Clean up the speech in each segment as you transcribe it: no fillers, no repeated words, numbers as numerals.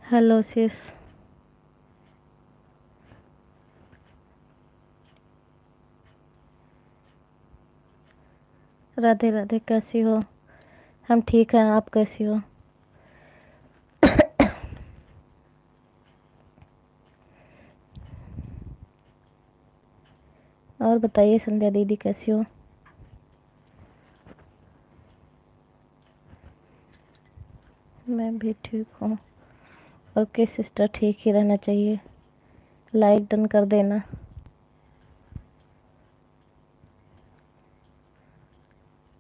Hello सिस। राधे राधे, कैसी हो? हम ठीक हैं, आप कैसी हो? और बताइए संध्या दीदी, कैसी हो? मैं भी ठीक हूँ। ओके सिस्टर, ठीक ही रहना चाहिए। लाइक डन कर देना।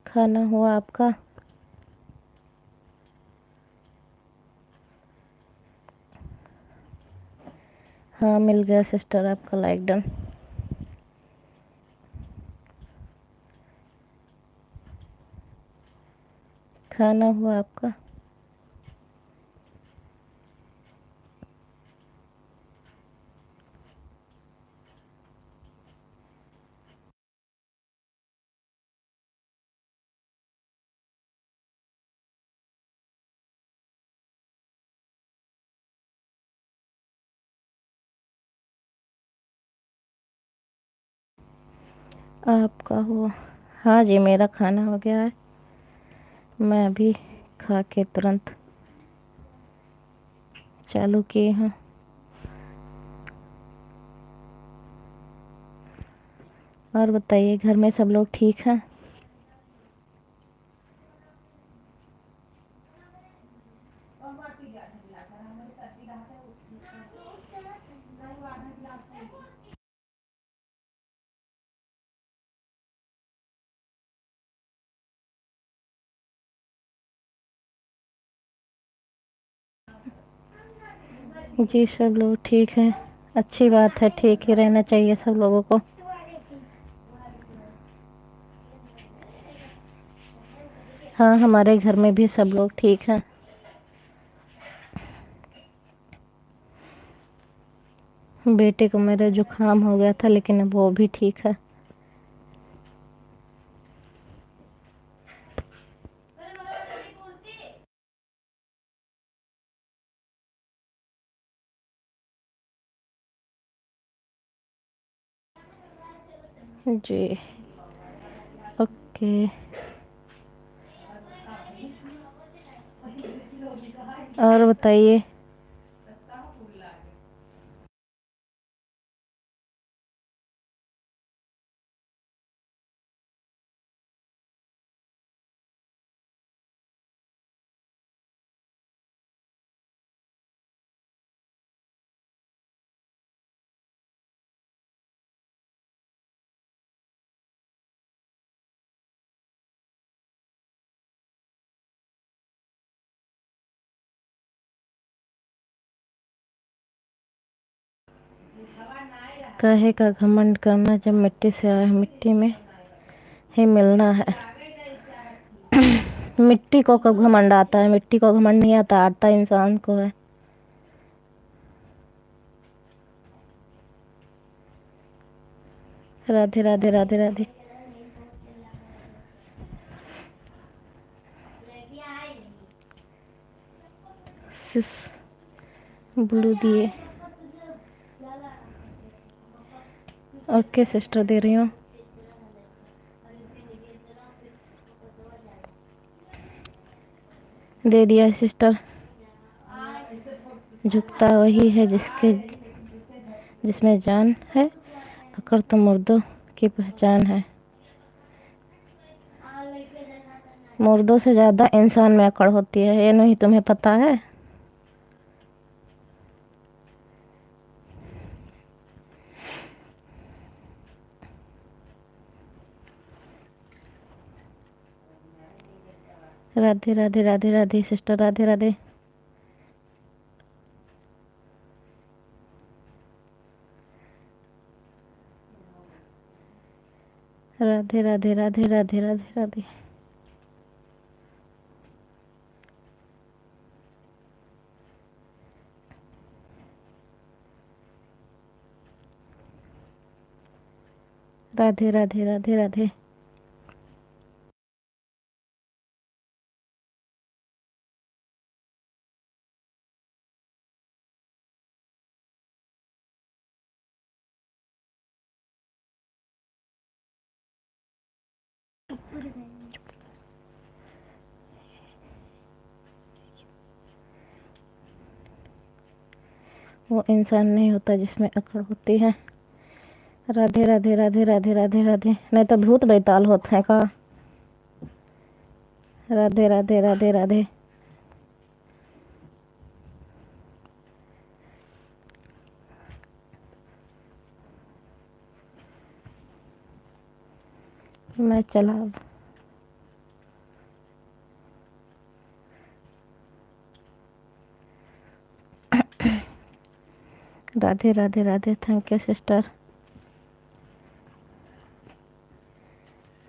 खाना हुआ आपका? हाँ, मिल गया सिस्टर आपका लाइक डन। खाना हुआ आपका? आपका हुआ? हाँ जी, मेरा खाना हो गया है। मैं अभी खा के तुरंत चालू किए हैं। और बताइए, घर में सब लोग ठीक हैं? जी, सब लोग ठीक हैं। अच्छी बात है, ठीक ही रहना चाहिए सब लोगों को। हाँ, हमारे घर में भी सब लोग ठीक हैं। बेटे को मेरे जुकाम हो गया था, लेकिन अब वो भी ठीक है। जी, ओके। और बताइए। काहे का घमंड करना, जब मिट्टी से आया है मिट्टी में ही मिलना है। मिट्टी को कब घमंड आता है? मिट्टी को घमंड नहीं आता, आता इंसान को है। राधे राधे राधे राधे। सिस ब्लू दिए। ओके सिस्टर, दे रही हूँ। दे दिया सिस्टर। झुकता वही है जिसमें जान है। अकड़ तो मुर्दों की पहचान है। मुर्दों से ज्यादा इंसान में अकड़ होती है, ये नहीं तुम्हें पता है? राधे राधे राधे राधे सिस्टर, राधे राधे। राधे राधे राधे राधे राधे राधे। राधे राधे राधे राधे। वो इंसान नहीं होता जिसमें अकड़ होती है। राधे राधे राधे राधे राधे राधे। नहीं तो भूत बैताल होते हैं का। राधे राधे राधे राधे। मैं चला अब। Radhe Radhe Radhe. Thank you sister.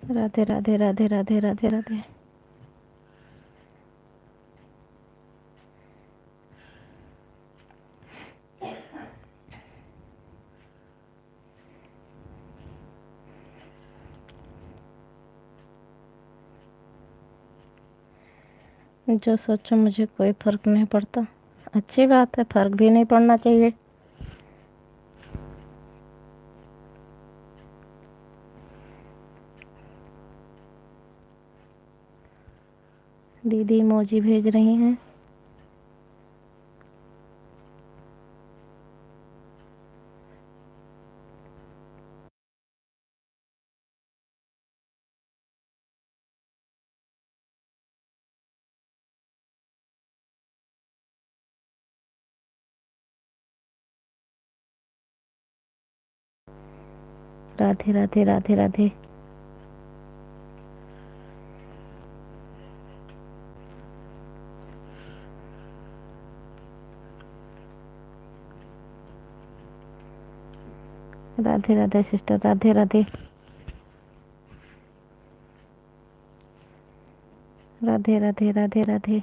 Radhe Radhe Radhe Radhe Radhe Radhe. जो सोचो मुझे कोई फर्क नहीं पड़ता। अच्छी बात है, फर्क भी नहीं पड़ना चाहिए। दीदी इमोजी भेज रही हैं। राधे राधे राधे राधे। राधे राधे सिस्टर। राधे राधे। राधे राधे राधे राधे।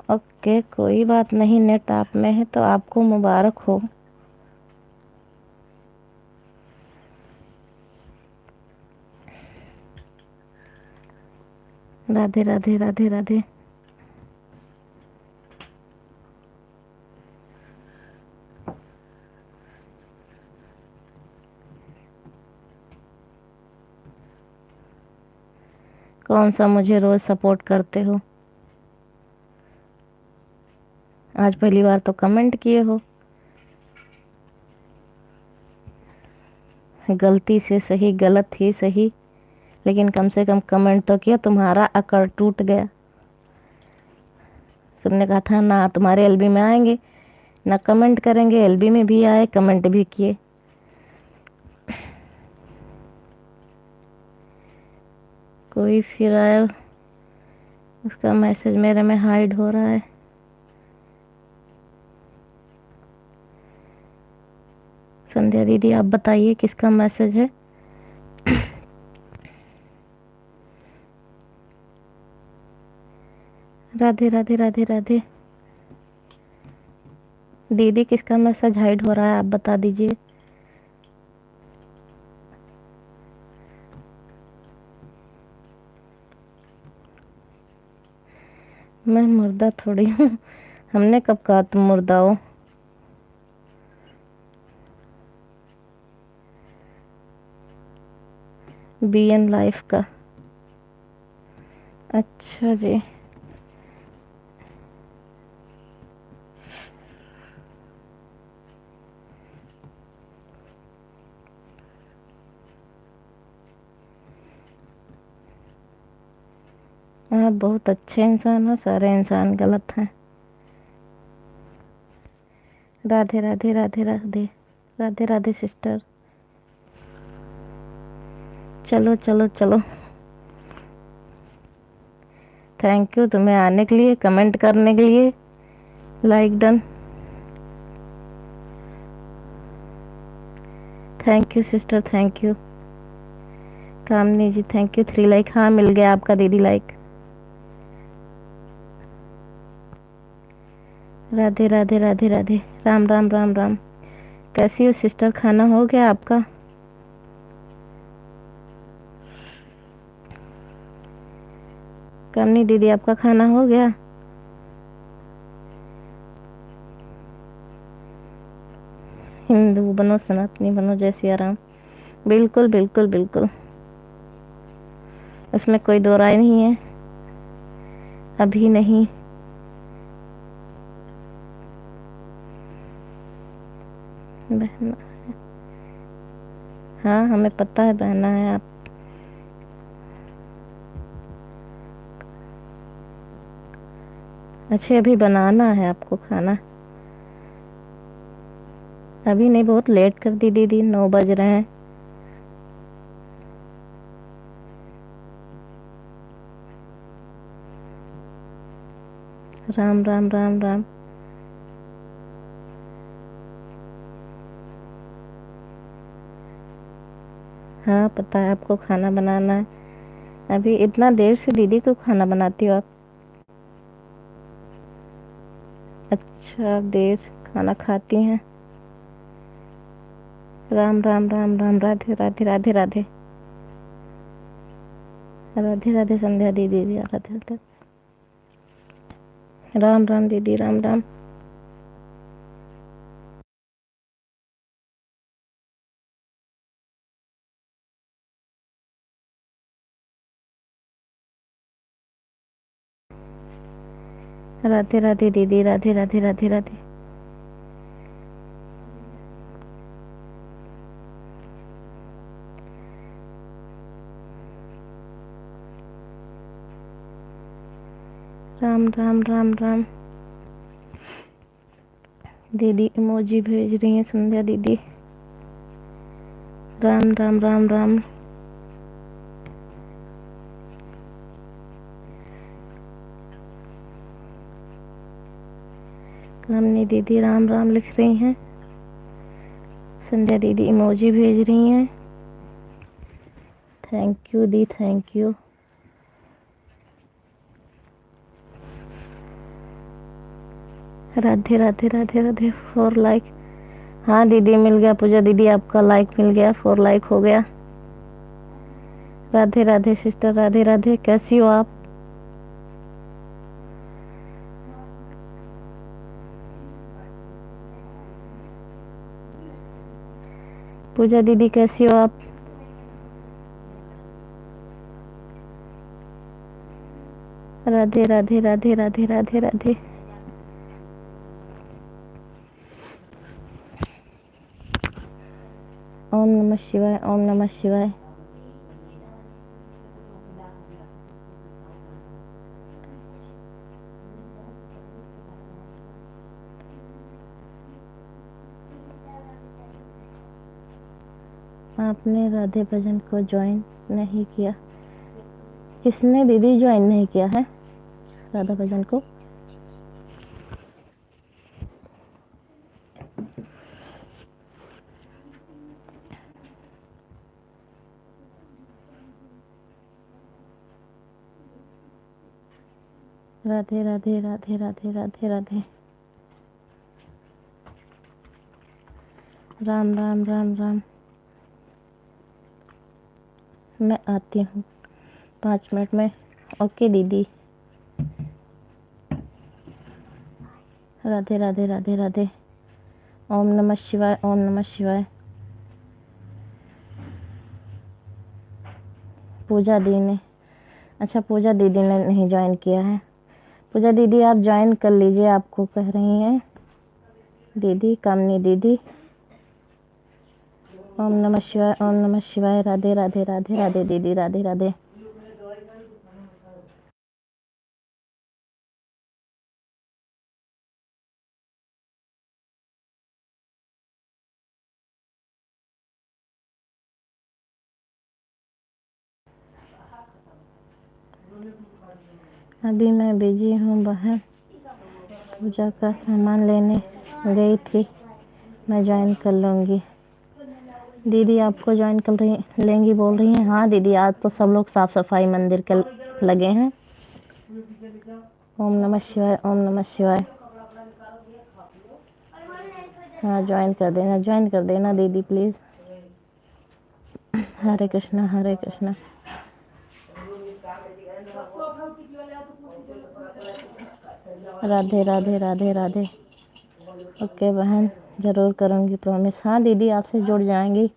ओके, कोई बात नहीं, नेट आप में है तो आपको मुबारक हो। राधे राधे राधे राधे। कौन सा मुझे रोज सपोर्ट करते हो? आज पहली बार तो कमेंट किए हो। गलती से सही, गलत ही सही, लेकिन कम से कम कमेंट तो किया। तुम्हारा अकड़ टूट गया। तुमने कहा था ना तुम्हारे एलबी में आएंगे ना कमेंट करेंगे। एलबी में भी आए, कमेंट भी किए। कोई फिर आया, उसका मैसेज मेरे में हाइड हो रहा है। संध्या दीदी आप बताइए किसका मैसेज है? राधे राधे राधे राधे। दीदी किसका मैसेज हाइड हो रहा है, आप बता दीजिए। मैं मुर्दा थोड़ी हूँ। हमने कब कहा तुम मुर्दा हो? बीएन लाइफ का। अच्छा जी। आप बहुत अच्छे इंसान हो, सारे इंसान गलत हैं। राधे राधे राधे राधे। राधे राधे सिस्टर। चलो चलो चलो। थैंक यू तुम्हें आने के लिए, कमेंट करने के लिए। Like done. Thank you sister, thank you. Kamini ji thank you. 3 like. हाँ मिल गया आपका दीदी लाइक। राधे राधे राधे राधे। राम राम राम राम। कैसी हो सिस्टर? खाना हो गया आपका? कामनी दीदी आपका खाना हो गया? हिंद साधु बनो, सनातनी बनो, जय सिया राम। बिल्कुल बिल्कुल बिल्कुल, उसमें कोई दो राय नहीं है। अभी नहीं। बहना, हाँ हमें पता है बहना है आप। अच्छा अभी बनाना है आपको खाना? अभी नहीं, बहुत लेट कर दी दीदी, 9 बज रहे हैं। राम राम राम राम। हाँ पता है आपको खाना बनाना है। अभी इतना देर से दीदी को खाना बनाती हो आप? अच्छा आप देर से खाना खाती हैं। राम राम राम राम, राधे राधे राधे राधे राधे राधे संध्या दीदी, राधे राधे। राम राम दीदी, राम राम। राधे राधे दीदी, राधे राधे राधे राधे। राम राम राम राम। दीदी इमोजी भेज रही हैं संध्या दीदी। राम राम राम राम। कामनी दीदी राम राम लिख रही हैं। संध्या दीदी इमोजी भेज रही हैं। Thank you the, thank you. Radhe Radhe Radhe Radhe. 4 like. हाँ दीदी मिल गया, पूजा दीदी आपका लाइक मिल गया, 4 लाइक हो गया। राधे राधे सिस्टर, राधे राधे। कैसी हो आप? पूजा दीदी कैसी हो आप? राधे राधे राधे राधे राधे राधे। ओम नमः शिवाय, ओम नमः शिवाय। आपने राधे भजन को ज्वाइन नहीं किया? किसने दीदी ज्वाइन नहीं किया है राधा भजन को? राधे राधे राधे राधे राधे राधे। राम राम राम राम। मैं आती हूँ 5 मिनट में। ओके दीदी। राधे राधे राधे राधे। ओम नमः शिवाय, ओम नमः शिवाय। पूजा दी ने, अच्छा पूजा दीदी ने नहीं ज्वाइन किया है। पूजा दीदी आप ज्वाइन कर लीजिए, आपको कह रही हैं दीदी, कामनी दीदी। ओम नमः शिवाय, ओम नमः शिवाय। राधे राधे राधे राधे दीदी, राधे राधे। अभी मैं बिजी हूँ बाहर, पूजा का सामान लेने गई थी। मैं ज्वाइन कर लूँगी। दीदी आपको ज्वाइन कर रही लेंगी बोल रही हैं। हाँ दीदी आज तो सब लोग साफ सफाई मंदिर के लगे हैं। ओम नमः शिवाय, ओम नमः शिवाय। हाँ ज्वाइन कर देना, ज्वाइन कर देना दीदी please. Hare Krishna, Hare Krishna. Radhe Radhe Radhe Radhe. Okay बहन, ज़रूर करूँगी प्रॉमिस। हाँ दीदी, आपसे जुड़ जाएंगी,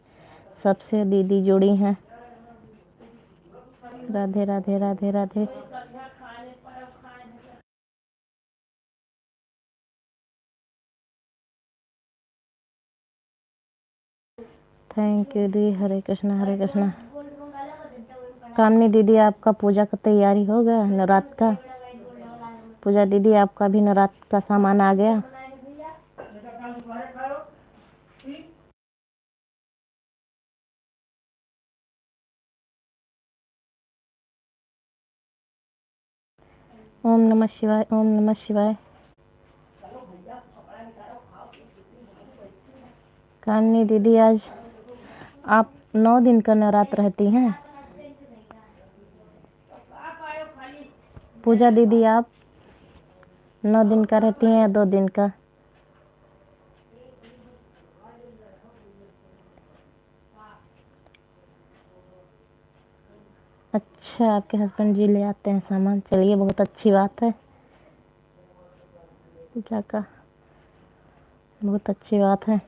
सबसे दीदी जुड़ी हैं। राधे राधे राधे राधे। थैंक यू दी। हरे कृष्णा हरे कृष्णा। कामनी दीदी, आपका पूजा का तैयारी हो गया नवरात्र का? पूजा दीदी, आपका भी नवरात्र का सामान आ गया? ओम नमः शिवाय, ओम नमः शिवाय। कामनी दीदी, आज आप 9 दिन का नवरात्र रहती हैं? पूजा दीदी, आप 9 दिन का रहती हैं या 2 दिन का? अच्छा, आपके हस्बैंड जी ले आते हैं सामान। चलिए, बहुत अच्छी बात है। पूजा का बहुत अच्छी बात है।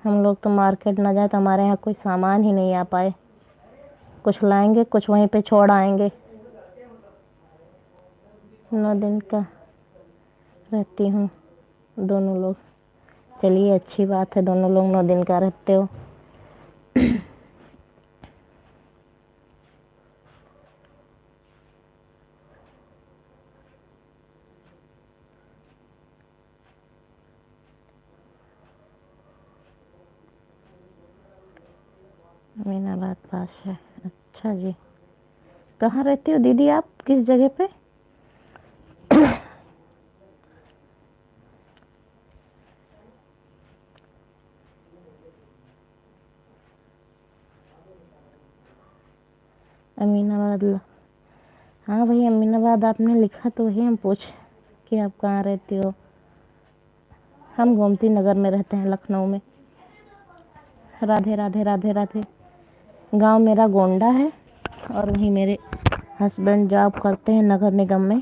हम लोग तो मार्केट ना जाए तो हमारे यहाँ कोई सामान ही नहीं आ पाए। कुछ लाएंगे, कुछ वहीं पे छोड़ आएंगे। 9 दिन का रहती हूँ, दोनों लोग। चलिए, अच्छी बात है, दोनों लोग 9 दिन का रहते हो। अमीनाबाद पास है। अच्छा जी। कहाँ रहती हो दीदी आप, किस जगह पे? अमीनाबाद। हाँ भाई, अमीनाबाद आपने लिखा तो वही हम पूछ कि आप कहाँ रहती हो। हम गोमती नगर में रहते हैं, लखनऊ में। राधे राधे राधे राधे। गांव मेरा गोंडा है और वहीं मेरे हस्बैंड जॉब करते हैं नगर निगम में।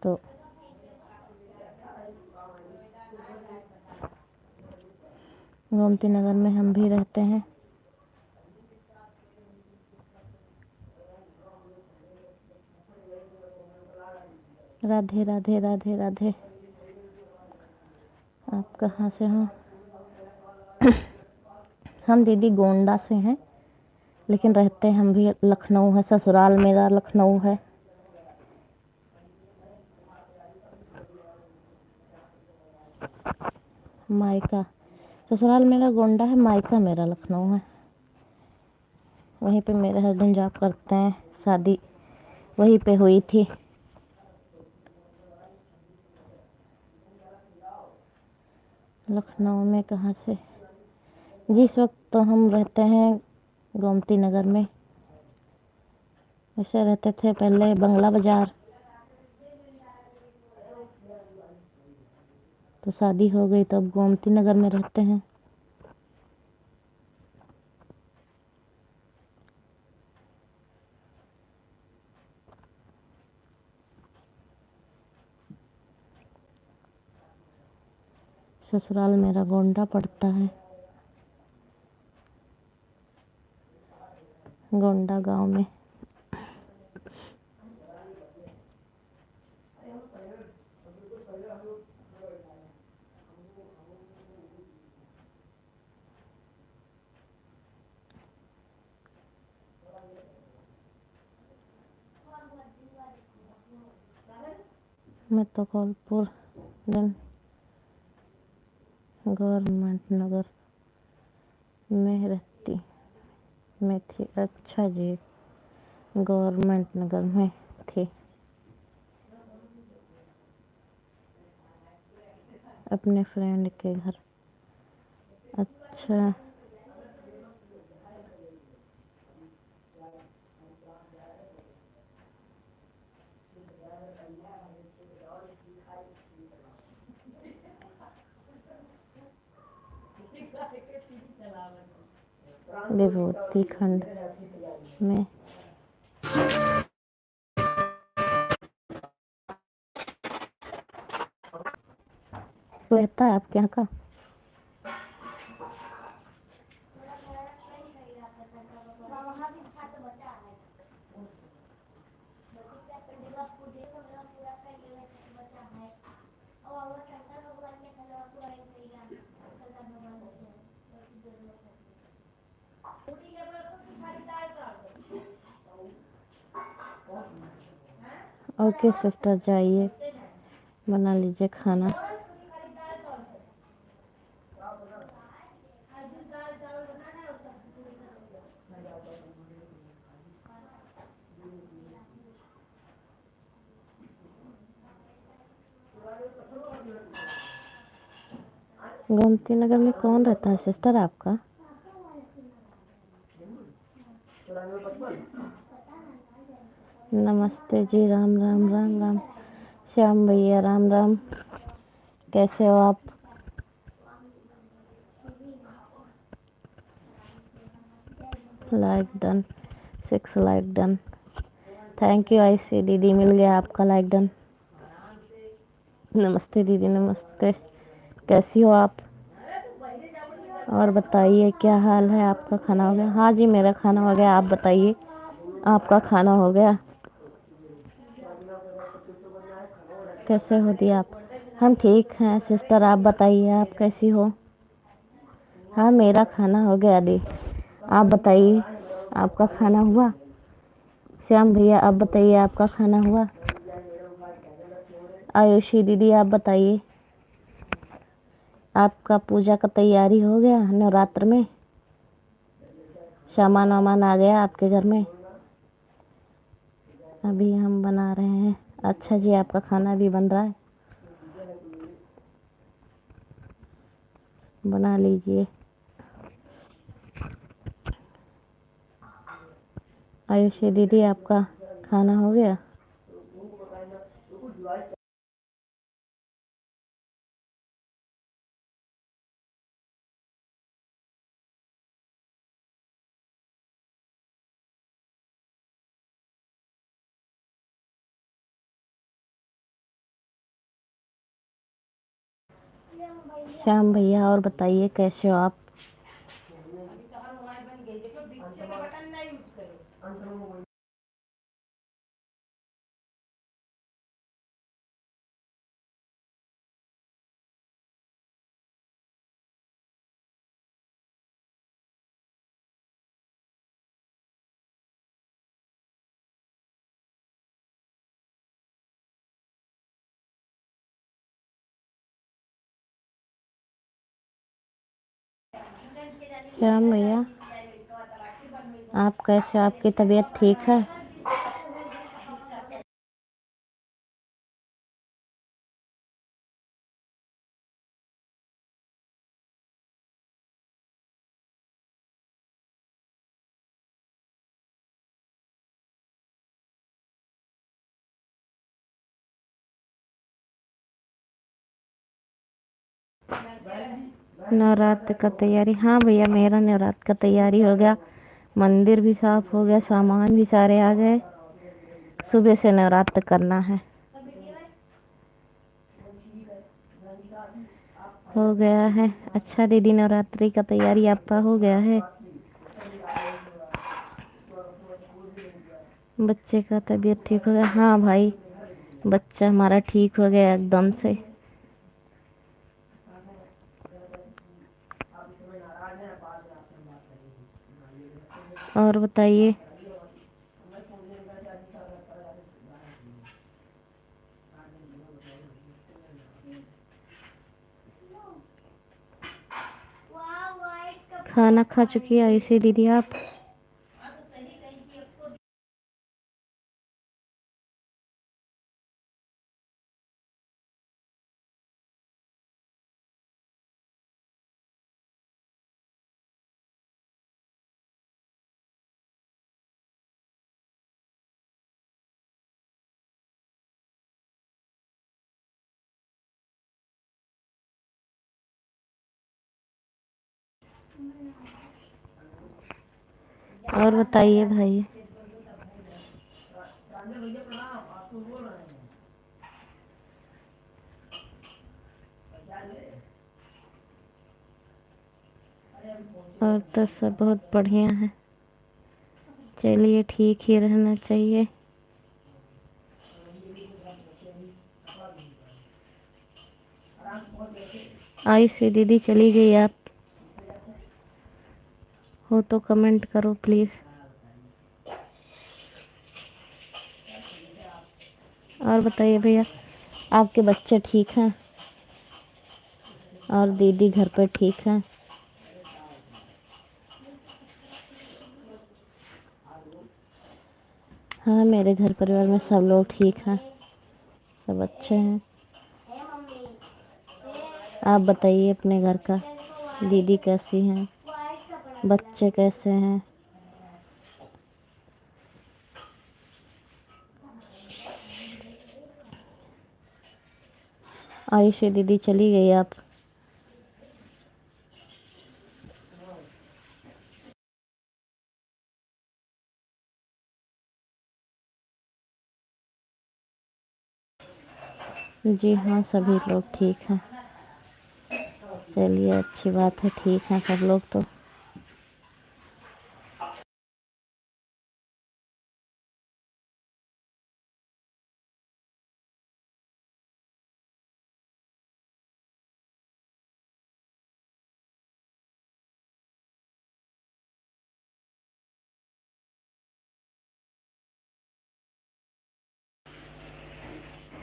तो गोमती नगर में हम भी रहते हैं। राधे राधे राधे राधे। आप कहाँ से हो? हम दीदी गोंडा से हैं, लेकिन रहते हम भी लखनऊ है। ससुराल मेरा लखनऊ है। मायका ससुराल मेरा गोंडा है, मायका मेरा लखनऊ है। वहीं पे मेरे हस्बैंड जॉब करते हैं। शादी वहीं पे हुई थी। लखनऊ में कहाँ से? जिस वक्त तो हम रहते हैं गोमती नगर में। वैसे रहते थे पहले बंगला बाजार, तो शादी हो गई तो अब गोमती नगर में रहते हैं। ससुराल मेरा गोंडा पड़ता है। गोंडा गांव में। मैं तो कौलपुर देन गवर्नमेंट नगर में रहती में थी। अच्छा जी, गवर्नमेंट नगर में थी अपने फ्रेंड के घर। अच्छा, विभूति खंड में। को रहता है आपके यहाँ का? ओके सिस्टर, जाइए बना लीजिए खाना। गोमती नगर में कौन रहता है सिस्टर आपका? नमस्ते जी, राम राम राम राम। श्याम भैया राम राम, कैसे हो आप? Like done, 6 like done, thank you. ऐसे दीदी मिल गया आपका लाइक डन। नमस्ते दीदी, नमस्ते, कैसी हो आप? और बताइए क्या हाल है आपका? खाना हो गया? हाँ जी, मेरा खाना हो गया। आप बताइए, आपका खाना हो गया? कैसे हो दी आप? हम ठीक हैं सिस्टर, आप बताइए आप कैसी हो? हाँ, मेरा खाना हो गया दी। आप बताइए, आपका खाना हुआ? श्याम भैया आप बताइए, आपका खाना हुआ? आयुषी दीदी आप बताइए, आपका पूजा का तैयारी हो गया नवरात्र में? सामान वामान आ गया आपके घर में? अभी हम बना रहे हैं। अच्छा जी, आपका खाना भी बन रहा है, बना लीजिए। आयुषी दीदी आपका खाना हो गया? श्याम भैया और बताइए कैसे हो आप? श्याम भैया आप कैसे, आपकी तबीयत ठीक है? नवरात्र का तैयारी? हाँ भैया, मेरा नवरात्र का तैयारी हो गया, मंदिर भी साफ हो गया, सामान भी सारे आ गए। सुबह से नवरात्र करना है। हो गया है। अच्छा दीदी, नवरात्रि का तैयारी आपका हो गया है? बच्चे का तबीयत ठीक हो गया? हाँ भाई, बच्चा हमारा ठीक हो गया एकदम से। और बताइए। खाना खा चुकी है आयुषी दीदी आप? और बताइए भाई। और तो सब बहुत बढ़िया है। चलिए ठीक ही रहना चाहिए। आयुषी दीदी चली गई, आप हो तो कमेंट करो प्लीज़। और बताइए भैया, आपके बच्चे ठीक हैं और दीदी घर पर ठीक हैं? हाँ, मेरे घर परिवार में सब लोग ठीक हैं, सब अच्छे हैं। आप बताइए अपने घर का, दीदी कैसी हैं, बच्चे कैसे हैं? आयुषी दीदी चली गई, आप? जी हाँ, सभी लोग ठीक हैं। चलिए अच्छी बात है, ठीक हैं सब लोग तो।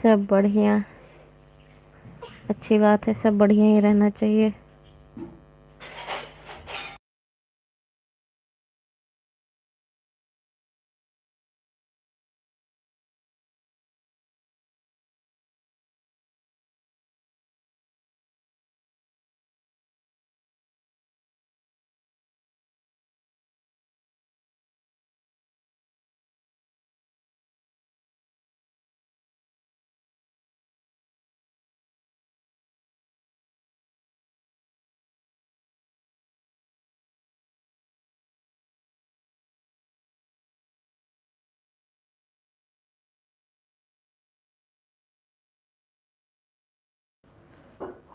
सब बढ़िया, अच्छी बात है, सब बढ़िया ही रहना चाहिए।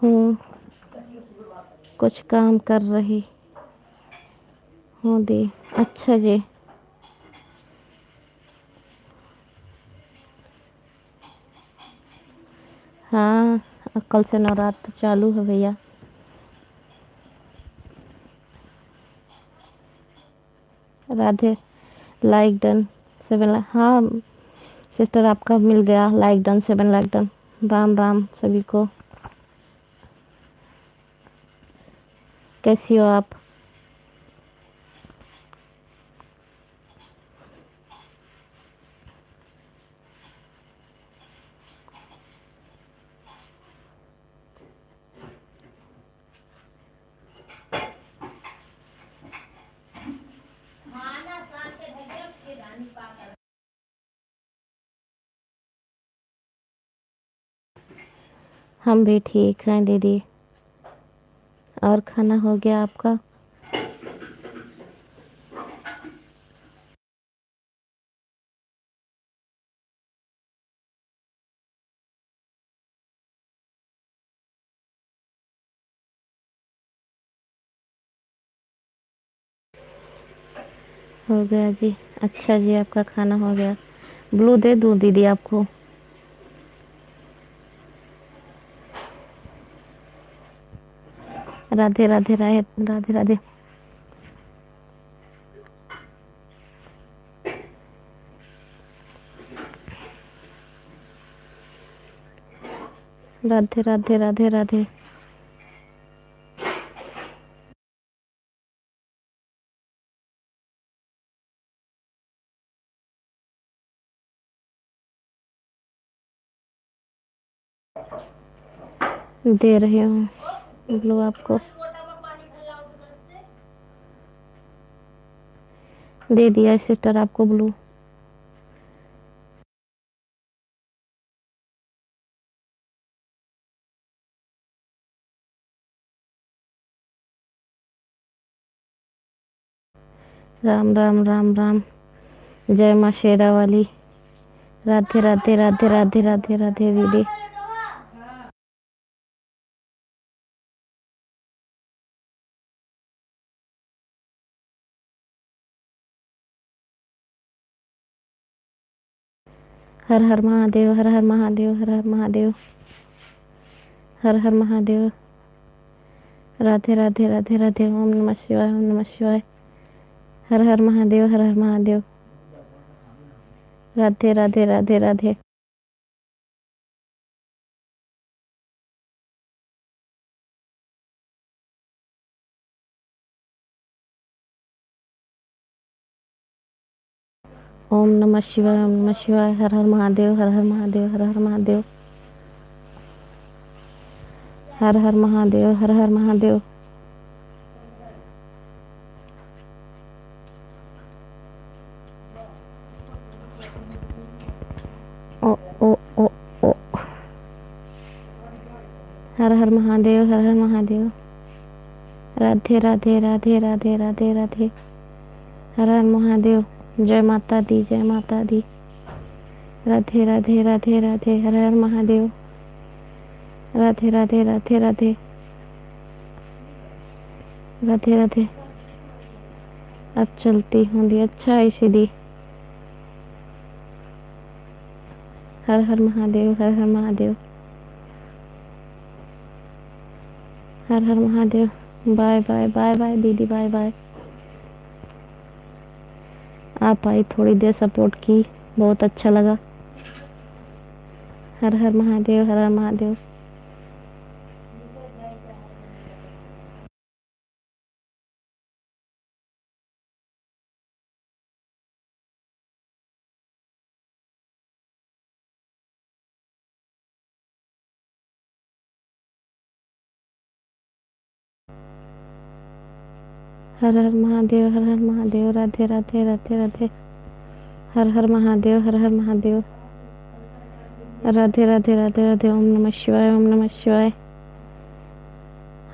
हूँ, कुछ काम कर रही हूँ दी। अच्छा जी। हाँ, कल से नवरात्र चालू है भैया। Radhe, like done 7 lakh. हाँ सिस्टर, आपका मिल गया like done, 7 lakh done. Ram Ram सभी को। कैसी हो आप? हम भी ठीक हैं दीदी। और खाना हो गया आपका? हो गया जी। अच्छा जी, आपका खाना हो गया। ब्लू दे दूँ दीदी आपको? राधे राधे राधे राधे राधे। राधे राधे राधे राधे। दे रही हूँ ब्लू आपको। दे दिया सिस्टर आपको ब्लू। राम राम राम राम। जय माँ शेरा वाली। राधे राधे राधे राधे राधे राधे दीदी। हर हर महादेव, हर हर महादेव, हर हर महादेव, हर हर महादेव। राधे राधे राधे राधे। ओम नमः शिवाय, ओम नमः शिवाय। हर हर महादेव, हर हर महादेव। राधे राधे राधे राधे। ओम नमः शिवाय, ओम नमः शिवाय। हर हर महादेव, हर हर महादेव, हर हर महादेव। हर हर महादेव, हर हर महादेव। ओ ओ ओ ओ। हर हर महादेव, हर हर महादेव। राधे राधे राधे राधे राधे राधे। हर हर महादेव। जय माता दी, जय माता दी। राधे राधे राधे राधे। हर हर महादेव। राधे राधे राधे राधे। राधे राधे। अब चलती हूँ दी, अच्छा ऐसी दी। हर हर महादेव, हर हर महादेव। हर हर Mahadev. Bye bye bye bye दीदी, बाय बाय। आप आई, थोड़ी देर सपोर्ट की, बहुत अच्छा लगा। हर हर महादेव, हर हर महादेव। हर हर महादेव, हर हर महादेव। राधे राधे राधे राधे। हर हर महादेव, हर हर महादेव। राधे राधे राधे राधे। ओम नमः शिवाय, ओम नमः शिवाय।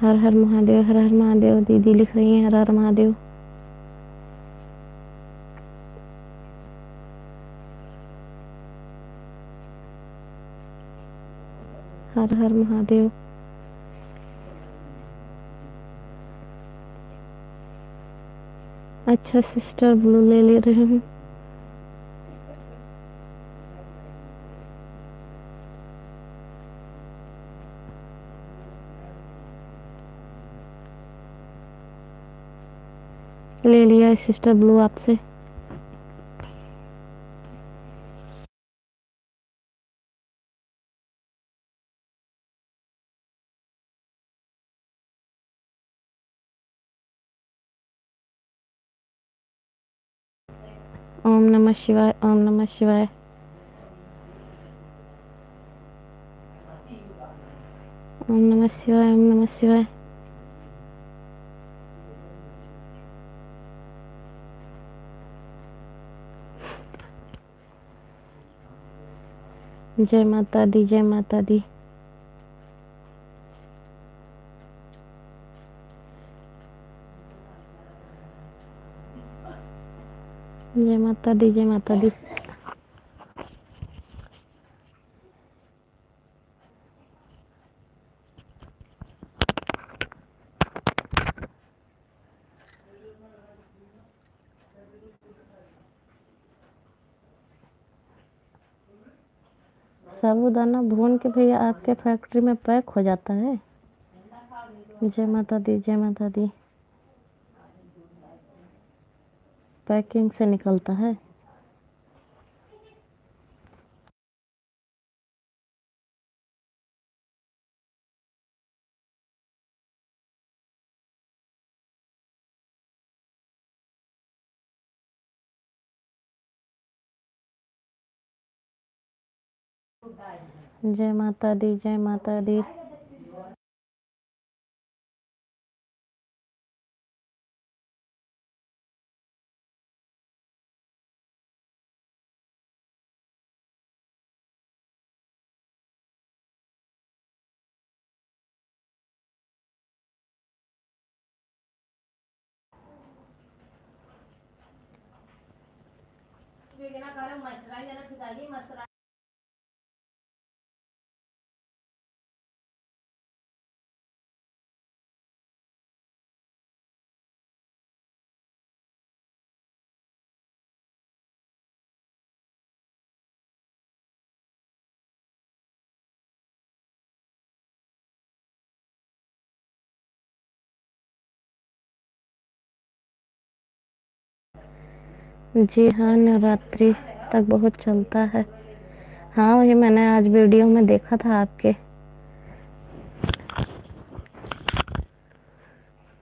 हर हर महादेव, हर हर महादेव। दीदी लिख रही हैं हर हर महादेव। हर हर महादेव। अच्छा सिस्टर, ब्लू ले रही हूँ। ले लिया है सिस्टर ब्लू आपसे। ओम नमः शिवाय, ओम नमः शिवाय। ओम नमः शिवाय, ओम नमः शिवाय। जय माता दी, जय माता दी। जय माता दी, जय माता दी। साबूदाना भून के भैया आपके फैक्ट्री में पैक हो जाता है? जय माता दी, जय माता दी। पैकिंग से निकलता है? जय माता दी, जय माता दी। जी हाँ, नवरात्रि तक बहुत चलता है। हाँ, वही मैंने आज वीडियो में देखा था आपके,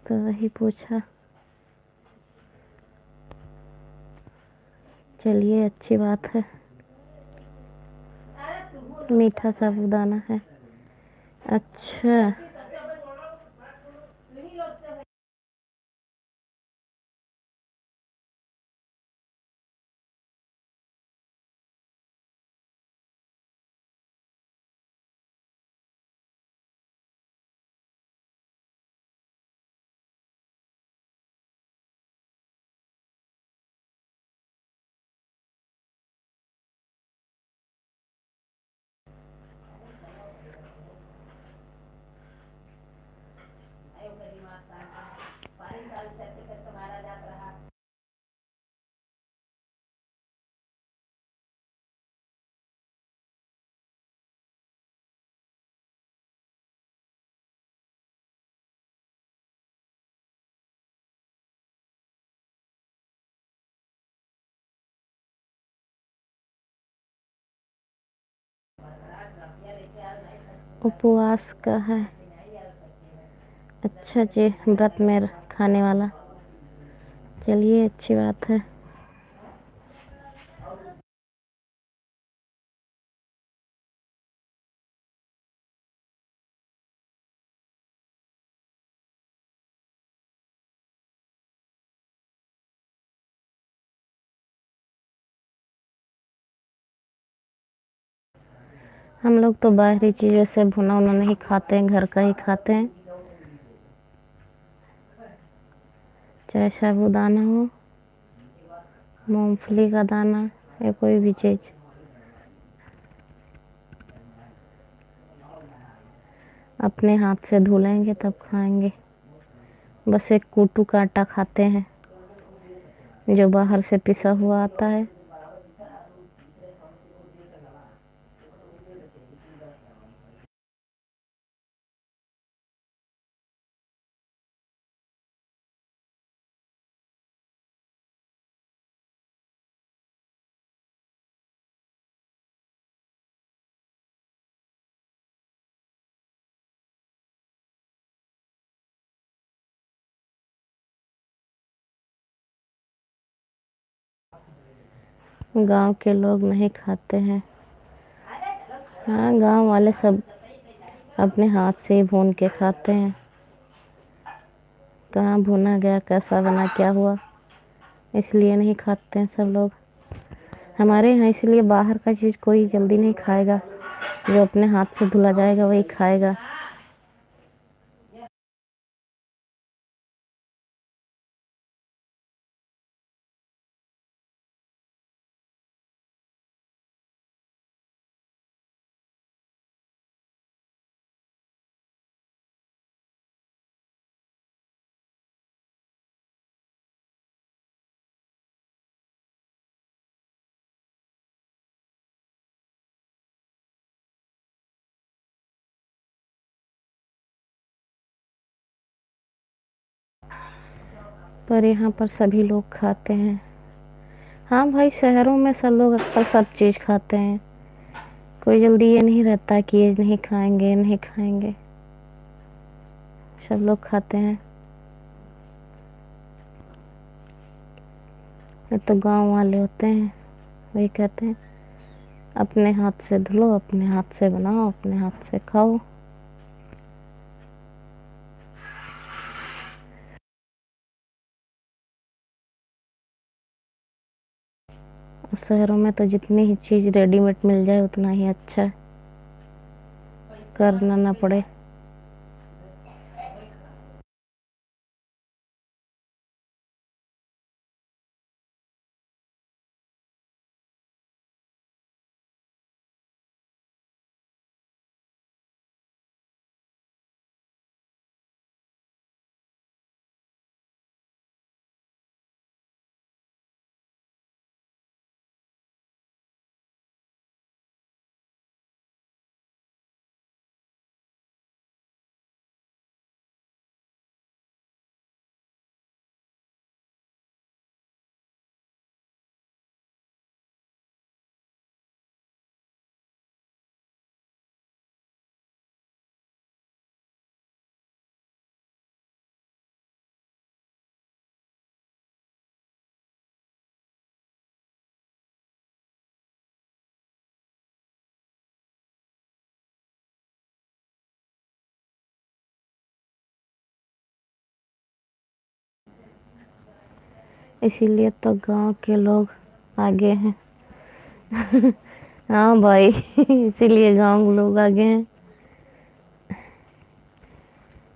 तो वही पूछा। चलिए, अच्छी बात है। मीठा साबूदाना है। अच्छा। उपवास का है। अच्छा जी, व्रत में खाने वाला। चलिए, अच्छी बात है। हम लोग तो बाहरी चीज़ों से भुना उना नहीं खाते हैं, घर का ही खाते हैं। चाहे साबूदाना हो, मूंगफली का दाना या कोई भी चीज़। अपने हाथ से धुलेंगे तब खाएंगे। बस एक कूटू का आटा खाते हैं जो बाहर से पिसा हुआ आता है। गांव के लोग नहीं खाते हैं। हाँ, गांव वाले सब अपने हाथ से ही भून के खाते हैं। कहाँ भुना गया, कैसा बना, क्या हुआ, इसलिए नहीं खाते हैं सब लोग। हमारे यहाँ इसलिए बाहर का चीज़ कोई जल्दी नहीं खाएगा। जो अपने हाथ से धुला जाएगा वही खाएगा। पर यहाँ पर सभी लोग खाते हैं। हाँ भाई, शहरों में सब लोग अक्सर सब चीज़ खाते हैं। कोई जल्दी ये नहीं रहता कि ये नहीं खाएंगे, नहीं खाएंगे। सब लोग खाते हैं। ये तो गांव वाले होते हैं, वही कहते हैं अपने हाथ से धुलो, अपने हाथ से बनाओ, अपने हाथ से खाओ। और शहरों में तो जितनी ही चीज़ रेडीमेड मिल जाए उतना ही अच्छा है, करना ना पड़े। इसीलिए तो गांव के लोग आगे हैं। हाँ भाई, इसीलिए गांव के लोग आगे हैं।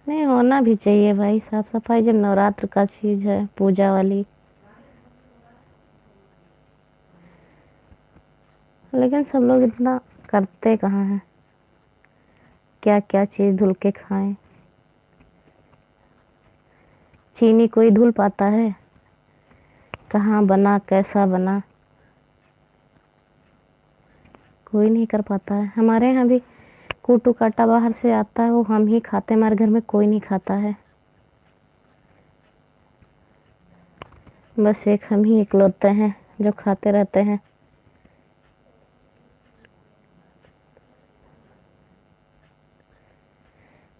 नहीं, होना भी चाहिए भाई साफ सफाई, जब नवरात्र का चीज है पूजा वाली। लेकिन सब लोग इतना करते कहाँ हैं, क्या क्या चीज धुल के खाएं। चीनी कोई धुल पाता है? कहाँ बना, कैसा बना, कोई नहीं कर पाता है। हमारे यहाँ भी कूटू काटा बाहर से आता है, वो हम ही खाते हैं, हमारे घर में कोई नहीं खाता है। बस एक हम ही इकलौते हैं जो खाते रहते हैं।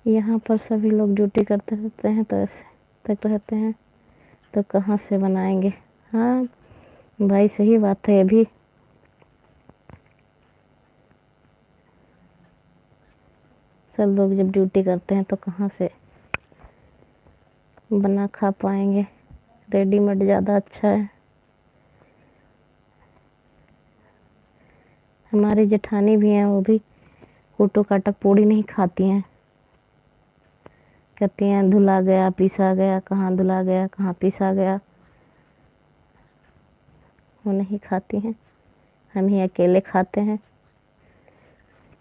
यहाँ पर सभी लोग ड्यूटी करते रहते हैं, तो ऐसे तक रहते हैं, तो कहाँ से बनाएंगे। हाँ भाई, सही बात है ये भी। सब लोग जब ड्यूटी करते हैं तो कहाँ से बना खा पाएंगे। रेडीमेड ज़्यादा अच्छा है। हमारी जेठानी भी हैं, वो भी कूटू काटा पूड़ी नहीं खाती हैं। कहती हैं धुला गया पीसा गया, कहाँ धुला गया कहाँ पीसा गया, वो नहीं खाती हैं। हम ही अकेले खाते हैं।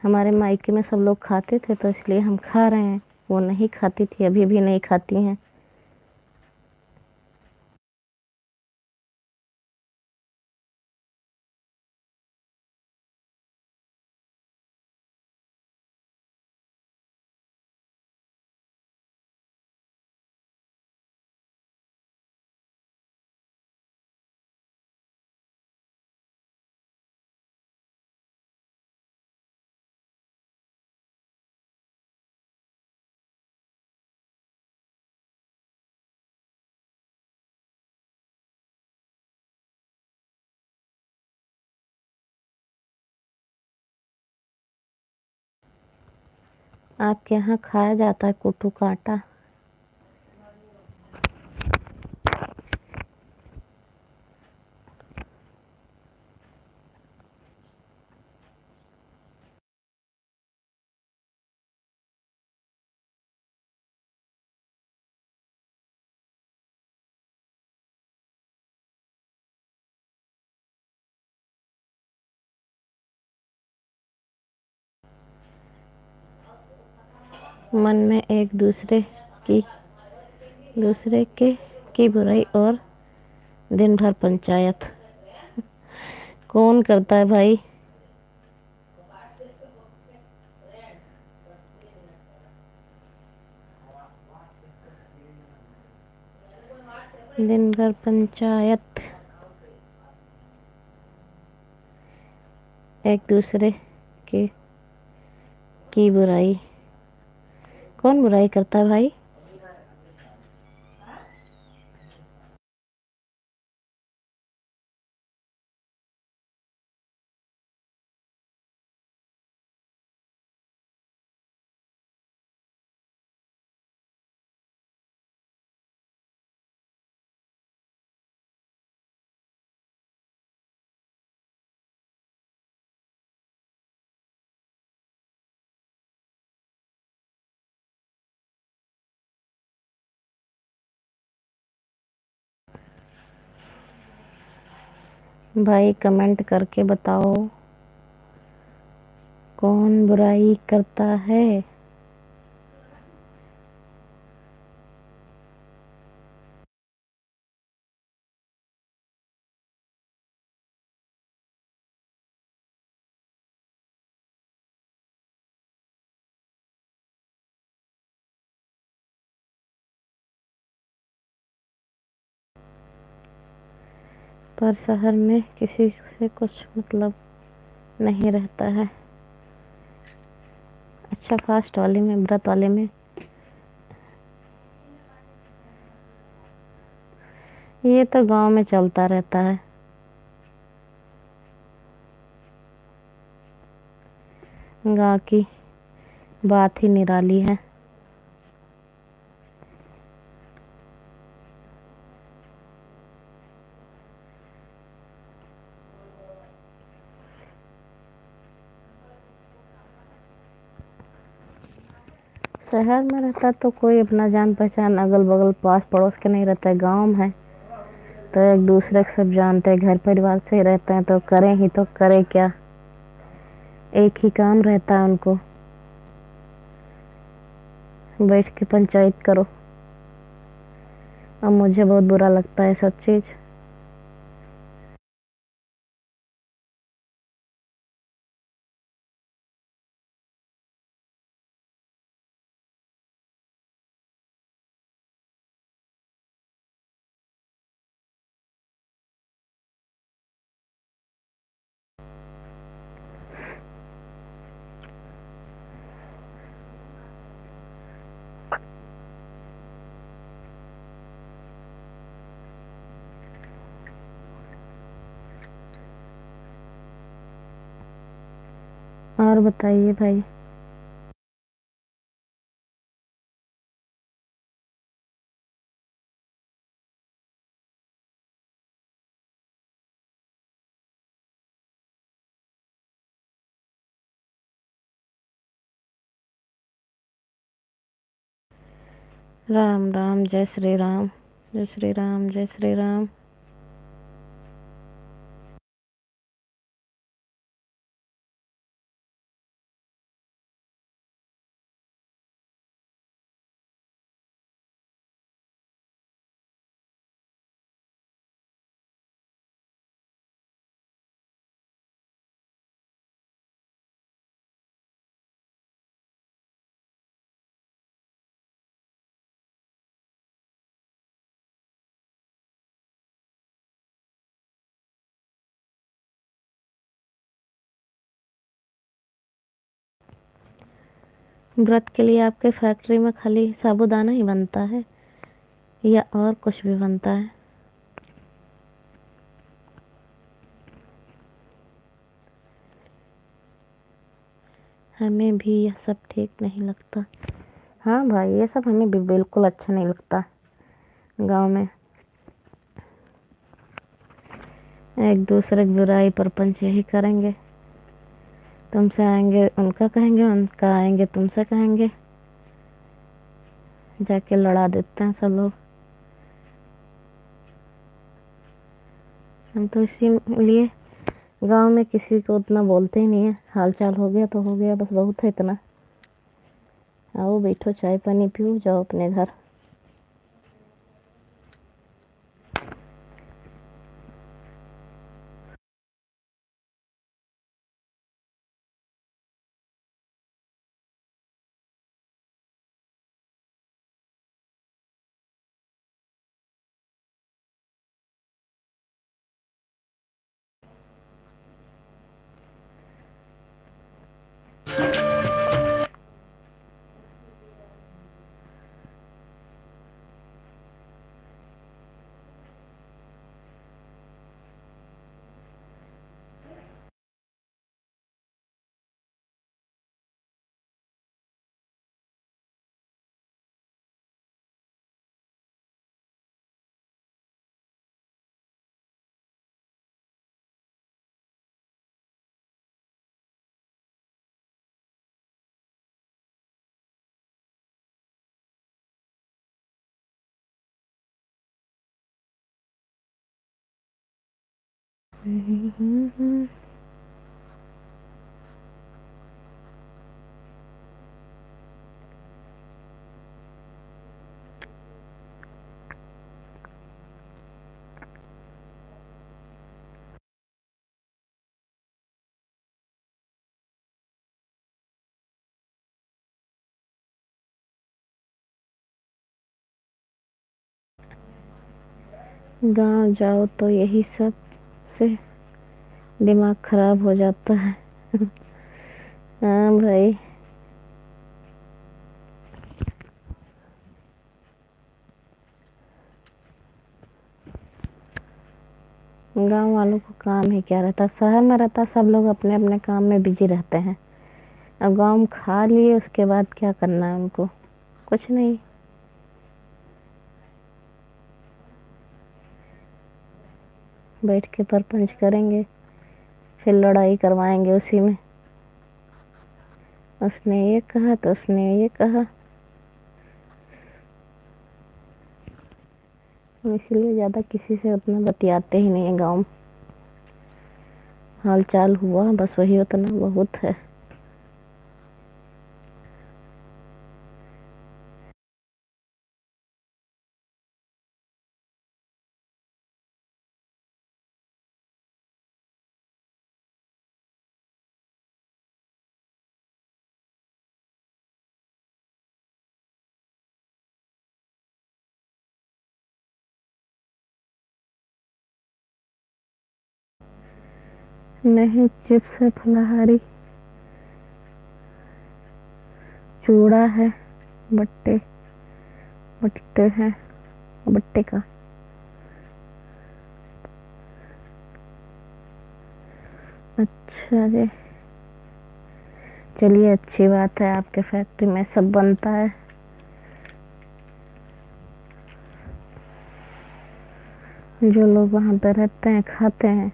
हमारे मायके में सब लोग खाते थे तो इसलिए हम खा रहे हैं। वो नहीं खाती थी, अभी भी नहीं खाती हैं। आपके यहाँ खाया जाता है कूटू का आटा? मन में एक की दूसरे के की बुराई और दिन भर पंचायत। कौन करता है भाई? दिन भर पंचायत, एक दूसरे के की बुराई। कौन बुराई करता है भाई? भाई कमेंट करके बताओ, कौन बुराई करता है? पर शहर में किसी से कुछ मतलब नहीं रहता है। अच्छा, फास्ट वाले में, व्रत वाले में ये तो गांव में चलता रहता है। गांव की बात ही निराली है। शहर में रहता तो कोई अपना जान पहचान अगल बगल पास पड़ोस के नहीं रहता है। गांव में है तो एक दूसरे को सब जानते हैं, घर परिवार से ही रहते हैं तो करें ही तो करे क्या, एक ही काम रहता है उनको, बैठ के पंचायत करो। अब मुझे बहुत बुरा लगता है सब चीज। और बताइए भाई। राम राम, जय श्री राम, जय श्री राम, जय श्री राम। व्रत के लिए आपके फैक्ट्री में खाली साबूदाना ही बनता है या और कुछ भी बनता है? हमें भी यह सब ठीक नहीं लगता। हाँ भाई, ये सब हमें भी बिल्कुल अच्छा नहीं लगता। गांव में एक दूसरे की बुराई परपंच यही करेंगे, तुमसे आएंगे उनका कहेंगे, उनका आएंगे तुमसे कहेंगे, जाके लड़ा देते हैं सब लोग। हम तो इसीलिए गांव में किसी को उतना बोलते ही नहीं है। हाल चाल हो गया तो हो गया, बस बहुत है इतना। आओ बैठो, चाय पानी पियो, जाओ अपने घर। गांव जाओ तो यही सब से दिमाग खराब हो जाता है। हाँ भाई, गांव वालों को काम ही क्या रहता, शहर में रहता सब लोग अपने अपने काम में बिजी रहते हैं। अब गांव में खा लिए उसके बाद क्या करना है उनको? कुछ नहीं। बैठ के परपंच करेंगे, फिर लड़ाई करवाएंगे उसी में। उसने ये कहा तो उसने ये कहा। इसलिए ज़्यादा किसी से उतना बतियाते ही नहीं है गाँव में। हाल चाल हुआ बस, वही उतना बहुत है। नहीं, चिप्स है, फलाहारी, चूड़ा है, बट्टे बट्टे हैं, बट्टे का। अच्छा जी, चलिए अच्छी बात है, आपके फैक्ट्री में सब बनता है। जो लोग वहाँ पे रहते हैं खाते हैं।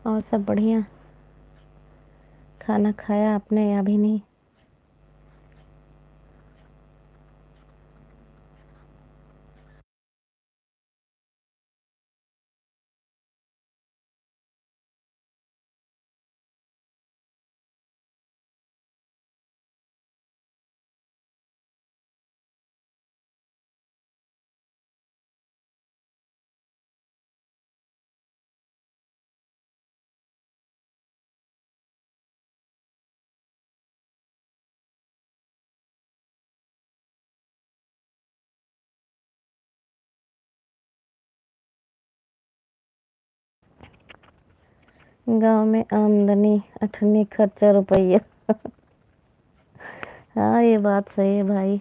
और सब बढ़िया। खाना खाया आपने या अभी नहीं? गांव में आमदनी अठन्नी, खर्चा रुपया। हाँ, ये बात सही है भाई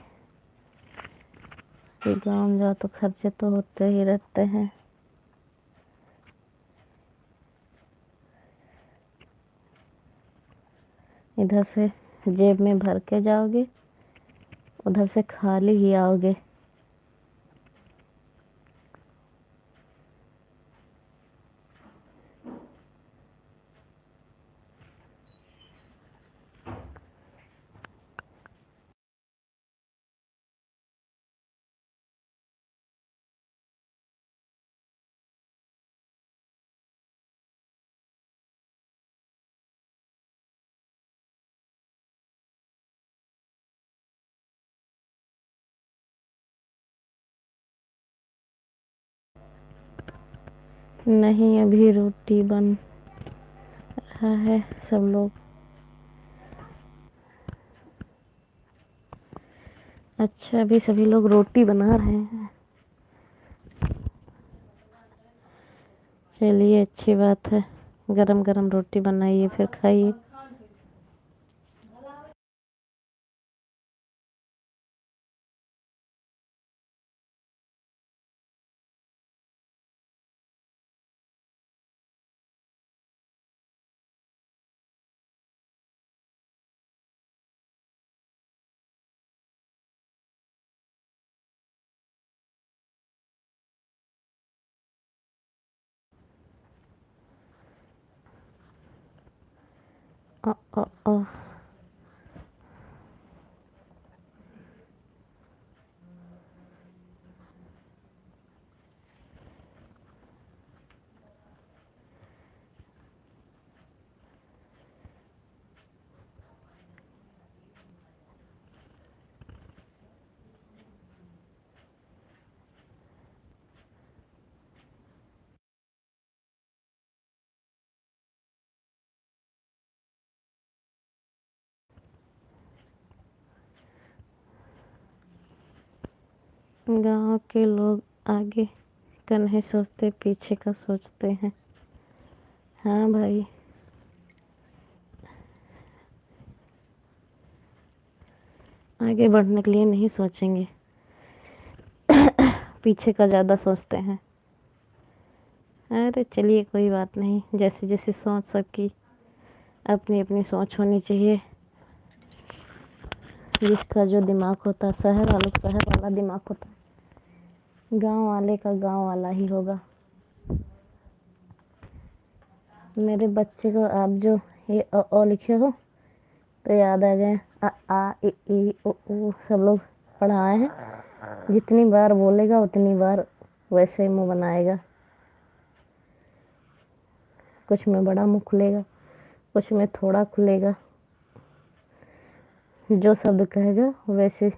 कि गांव में जाओ तो खर्चे तो होते ही रहते हैं। इधर से जेब में भर के जाओगे, उधर से खाली ही आओगे। नहीं, अभी रोटी बन रहा है। सब लोग अच्छा, अभी सभी लोग रोटी बना रहे हैं। चलिए अच्छी बात है, गरम गरम रोटी बनाइए फिर खाइए। अ, अ, अ। गांव के लोग आगे का नहीं सोचते, पीछे का सोचते हैं। हाँ भाई, आगे बढ़ने के लिए नहीं सोचेंगे, पीछे का ज़्यादा सोचते हैं। अरे चलिए कोई बात नहीं, जैसे जैसे सोच सबकी अपनी अपनी सोच होनी चाहिए। जिसका जो दिमाग होता है, शहर वालों का शहर वाला दिमाग होता है, गांव वाले का गांव वाला ही होगा। मेरे बच्चे को आप जो ये ओ लिखे हो तो याद आ गए। आ इ ई उ सब लोग पढ़ाए हैं। जितनी बार बोलेगा उतनी बार वैसे ही मुंह बनाएगा। कुछ में बड़ा मुंह खुलेगा, कुछ में थोड़ा खुलेगा। जो शब्द कहेगा वैसे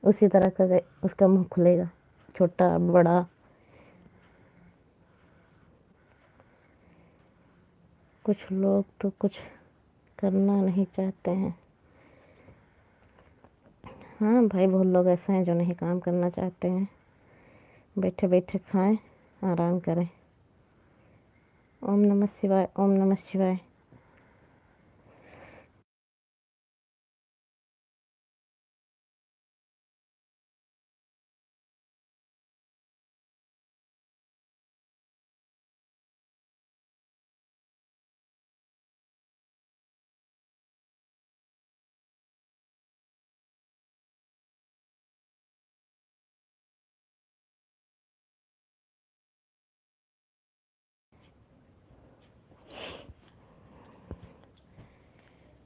उसी तरह का उसका मुंह खुलेगा, छोटा बड़ा। कुछ लोग तो कुछ करना नहीं चाहते हैं। हाँ भाई, बहुत लोग ऐसे हैं जो नहीं काम करना चाहते हैं, बैठे बैठे खाएं, आराम करें। ओम नमः शिवाय, ओम नमः शिवाय।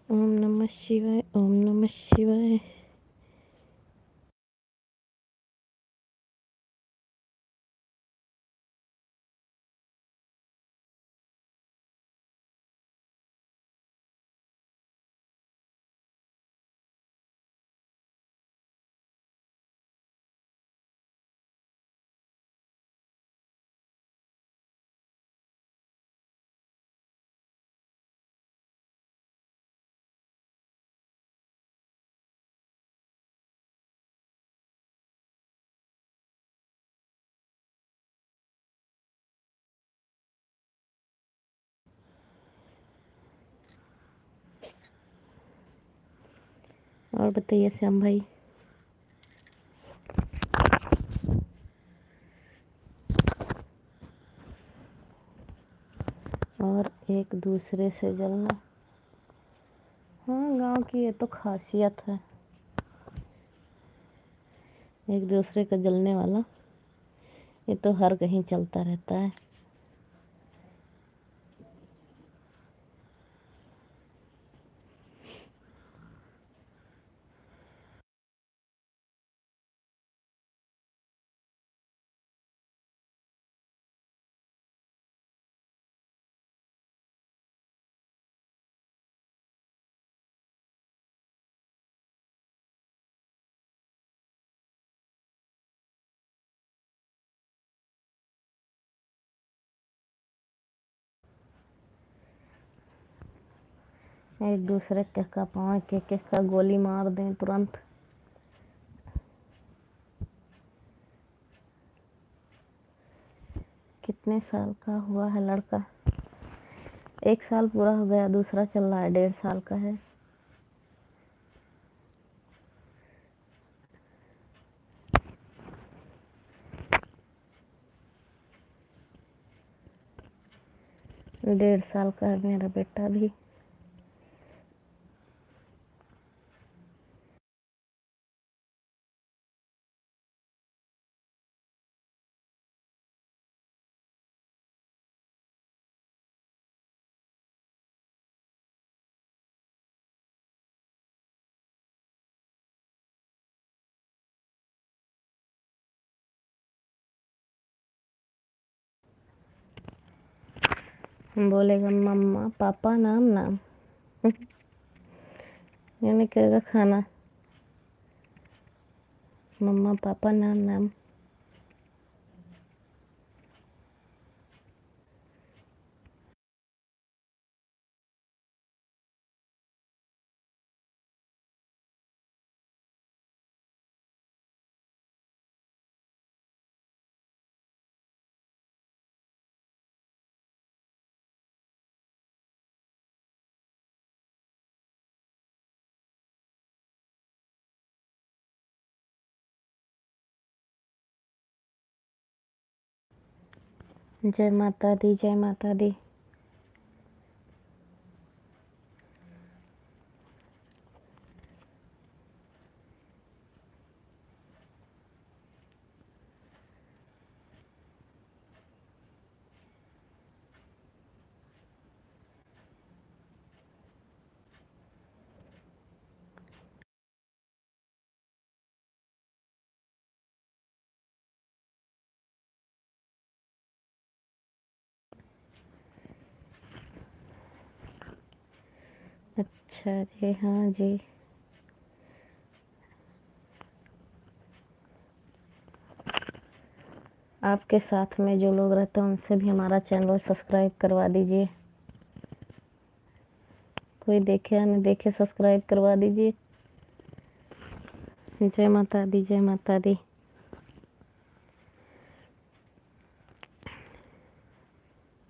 ओम नमः शिवाय, ओम नमः शिवाय। और बताइए श्याम भाई। और एक दूसरे से जलना, हाँ गांव की ये तो खासियत है, एक दूसरे का जलने वाला। ये तो हर कहीं चलता रहता है। एक दूसरे का पाँव के का गोली मार दें तुरंत। कितने साल का हुआ है लड़का? 1 साल पूरा हो गया, दूसरा चल रहा है, 1.5 साल का है। डेढ़ साल का है मेरा बेटा भी। बोलेगा मम्मा पापा नाम नाम। यानी कहेगा खाना, मम्मा पापा नाम नाम। जय माता दी, जय माता दी। अच्छा जी, हाँ जी। आपके साथ में जो लोग रहते हैं उनसे भी हमारा चैनल सब्सक्राइब करवा दीजिए। कोई देखे या नहीं देखे, सब्सक्राइब करवा दीजिए। जय माता दी, जय माता दी।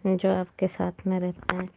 जो आपके साथ में रहते हैं।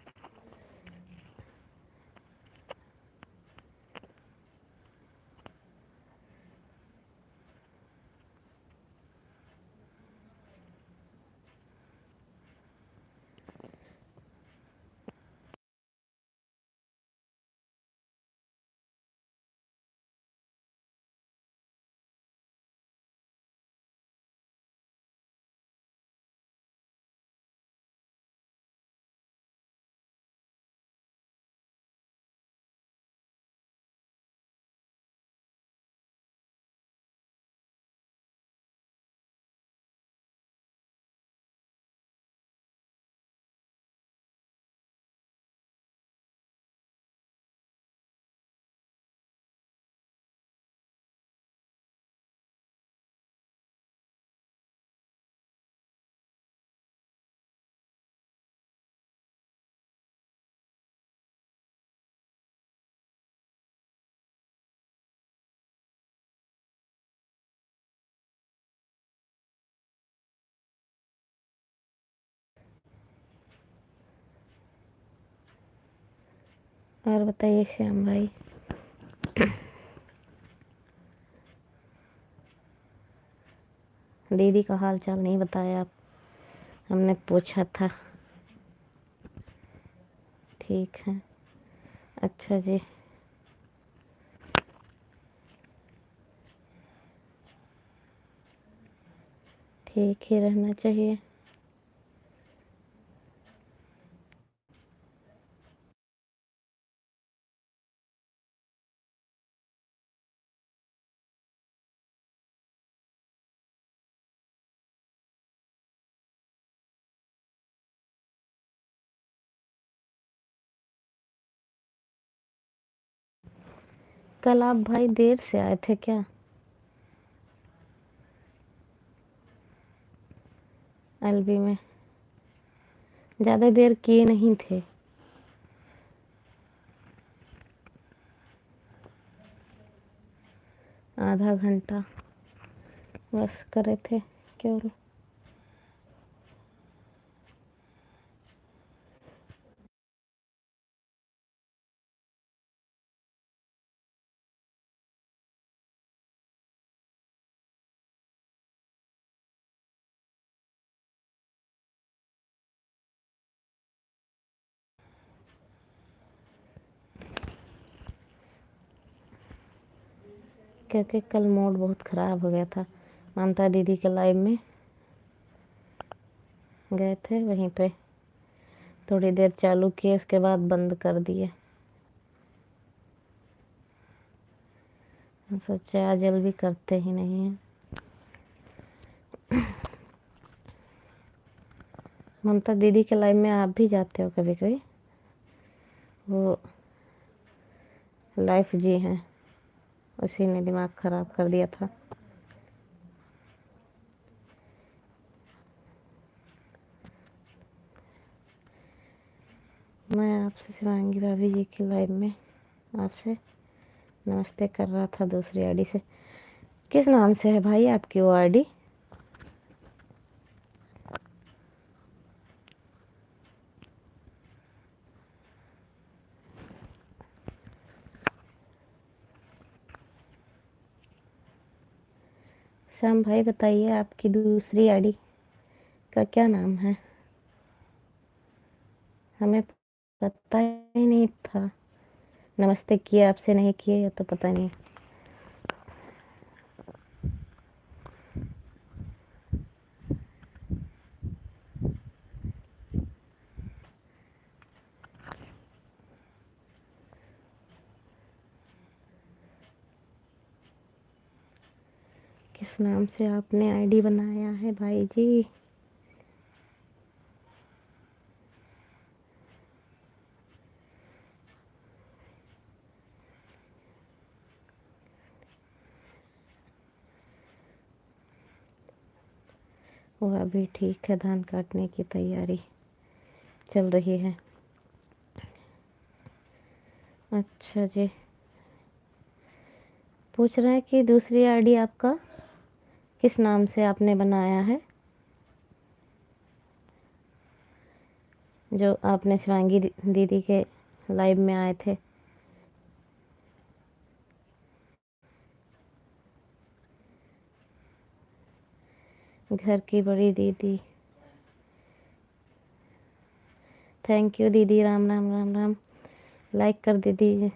और बताइए श्याम भाई। दीदी का हाल चाल नहीं बताया आप, हमने पूछा था। ठीक है, अच्छा जी। ठीक ही रहना चाहिए। कल आप भाई देर से आए थे क्या? एलबी में ज़्यादा देर किए नहीं थे। आधा घंटा बस करे थे केवल। क्योंकि कल मूड बहुत ख़राब हो गया था। ममता दीदी के लाइव में गए थे, वहीं पे थोड़ी देर चालू किए, उसके बाद बंद कर दिए। सोचे आज जल्दी करते ही नहीं हैं। ममता दीदी के लाइव में आप भी जाते हो कभी कभी? वो लाइफ जी हैं, उसी ने दिमाग ख़राब कर दिया था। मैं आपसे शिवांगी भाभी जी की लाइव में आपसे नमस्ते कर रहा था दूसरी आईडी से। किस नाम से है भाई आपकी वो आईडी? श्याम भाई बताइए आपकी दूसरी आईडी का क्या नाम है? हमें पता ही नहीं था। नमस्ते किए आपसे, नहीं किए या तो पता नहीं। किस नाम से आपने आईडी बनाया है भाई जी? वो अभी ठीक है, धान काटने की तैयारी चल रही है। अच्छा जी, पूछ रहा है कि दूसरी आईडी आपका किस नाम से आपने बनाया है, जो आपने शिवांगी दीदी के लाइव में आए थे। घर की बड़ी दीदी, थैंक यू दीदी, राम राम राम राम। लाइक कर दे दीजिए।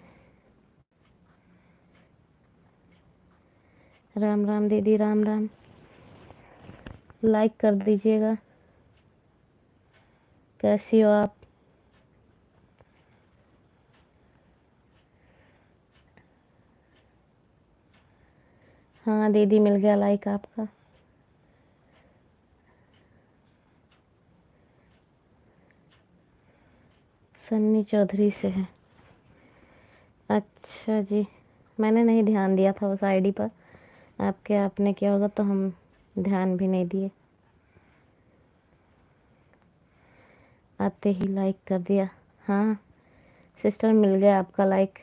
राम राम दीदी, राम राम। लाइक कर दीजिएगा। कैसी हो आप? हाँ दीदी, मिल गया लाइक आपका। सन्नी चौधरी से है। अच्छा जी, मैंने नहीं ध्यान दिया था उस आईडी पर। आपने किया होगा तो हम ध्यान भी नहीं दिए। आते ही लाइक कर दिया। हाँ सिस्टर, मिल गया आपका लाइक।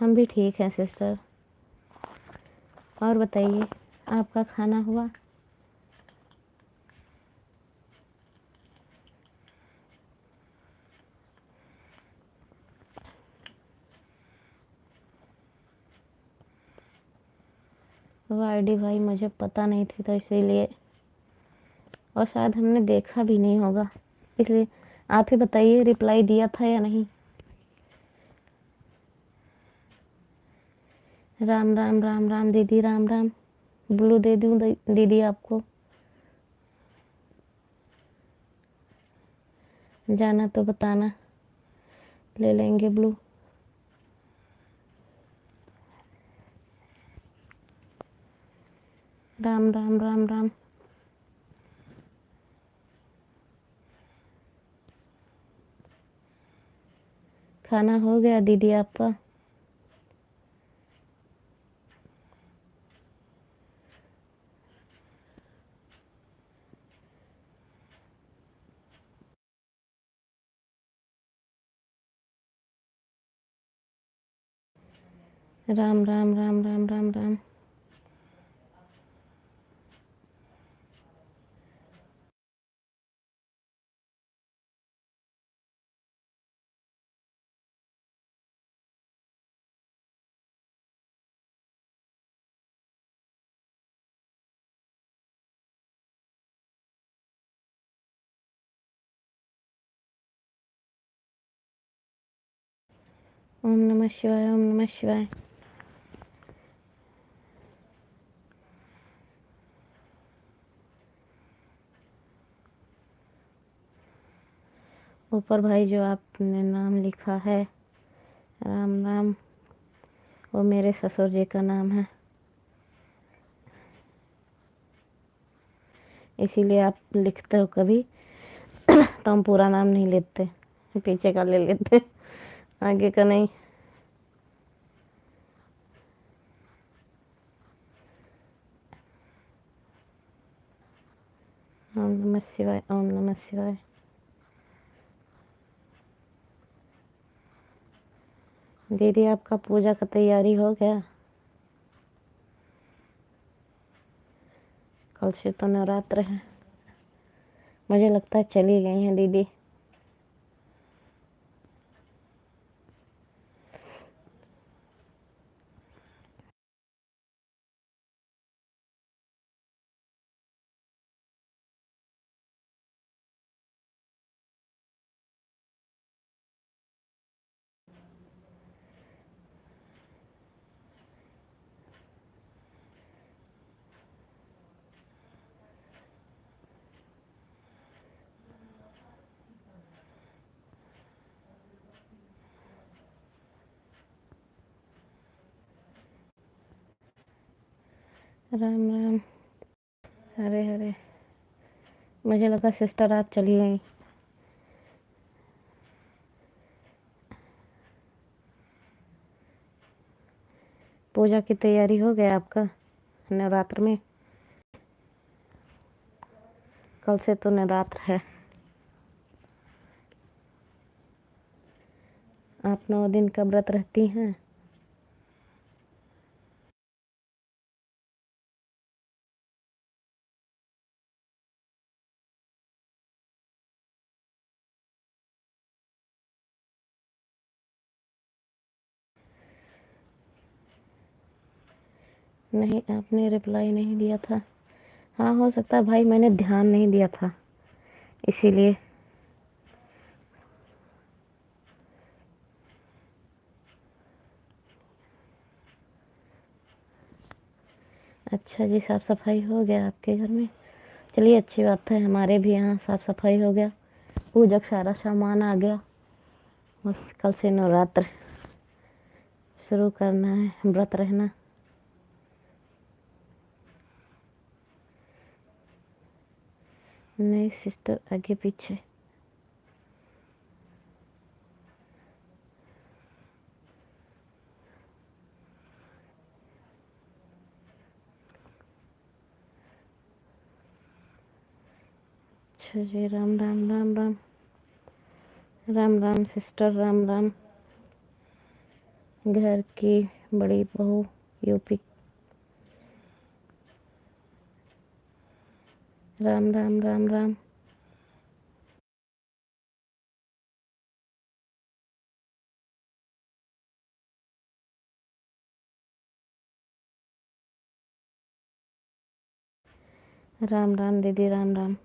हम भी ठीक हैं सिस्टर। और बताइए, आपका खाना हुआ? वो आईडी भाई मुझे पता नहीं थी तो इसीलिए, और शायद हमने देखा भी नहीं होगा, इसलिए आप ही बताइए रिप्लाई दिया था या नहीं। राम राम राम राम दीदी, राम राम। ब्लू दे दूं दीदी आपको? जाना तो बताना, ले लेंगे ब्लू। राम राम राम राम। खाना हो गया दीदी आपका? राम राम राम राम राम राम। ओम नमः शिवाय, ओम नमः शिवाय। ऊपर भाई जो आपने नाम लिखा है, राम राम, वो मेरे ससुर जी का नाम है, इसीलिए आप लिखते हो कभी तो हम पूरा नाम नहीं लेते, पीछे का ले लेते, आगे का नहीं। ओम नमः शिवाय, ओम नमः शिवाय। दीदी आपका पूजा का तैयारी हो गया? कल से तो नवरात्र है, मुझे लगता है चली गई हैं दीदी। राम राम। हरे हरे। मुझे लगा सिस्टर आप चली गई। पूजा की तैयारी हो गया आपका नवरात्र में? कल से तो नवरात्र है। आप 9 दिन का व्रत रहती हैं? नहीं, आपने रिप्लाई नहीं दिया था। हाँ, हो सकता है भाई, मैंने ध्यान नहीं दिया था इसीलिए। अच्छा जी, साफ सफाई हो गया आपके घर में? चलिए, अच्छी बात है। हमारे भी यहाँ साफ सफाई हो गया, पूजा का सारा सामान आ गया। बस कल से नवरात्र शुरू करना है, व्रत रहना। नहीं सिस्टर, आगे पीछे। अच्छा जी, राम राम राम राम। राम राम सिस्टर, राम राम। घर की बड़ी बहू यूपी। राम राम राम राम। राम राम दीदी, राम राम।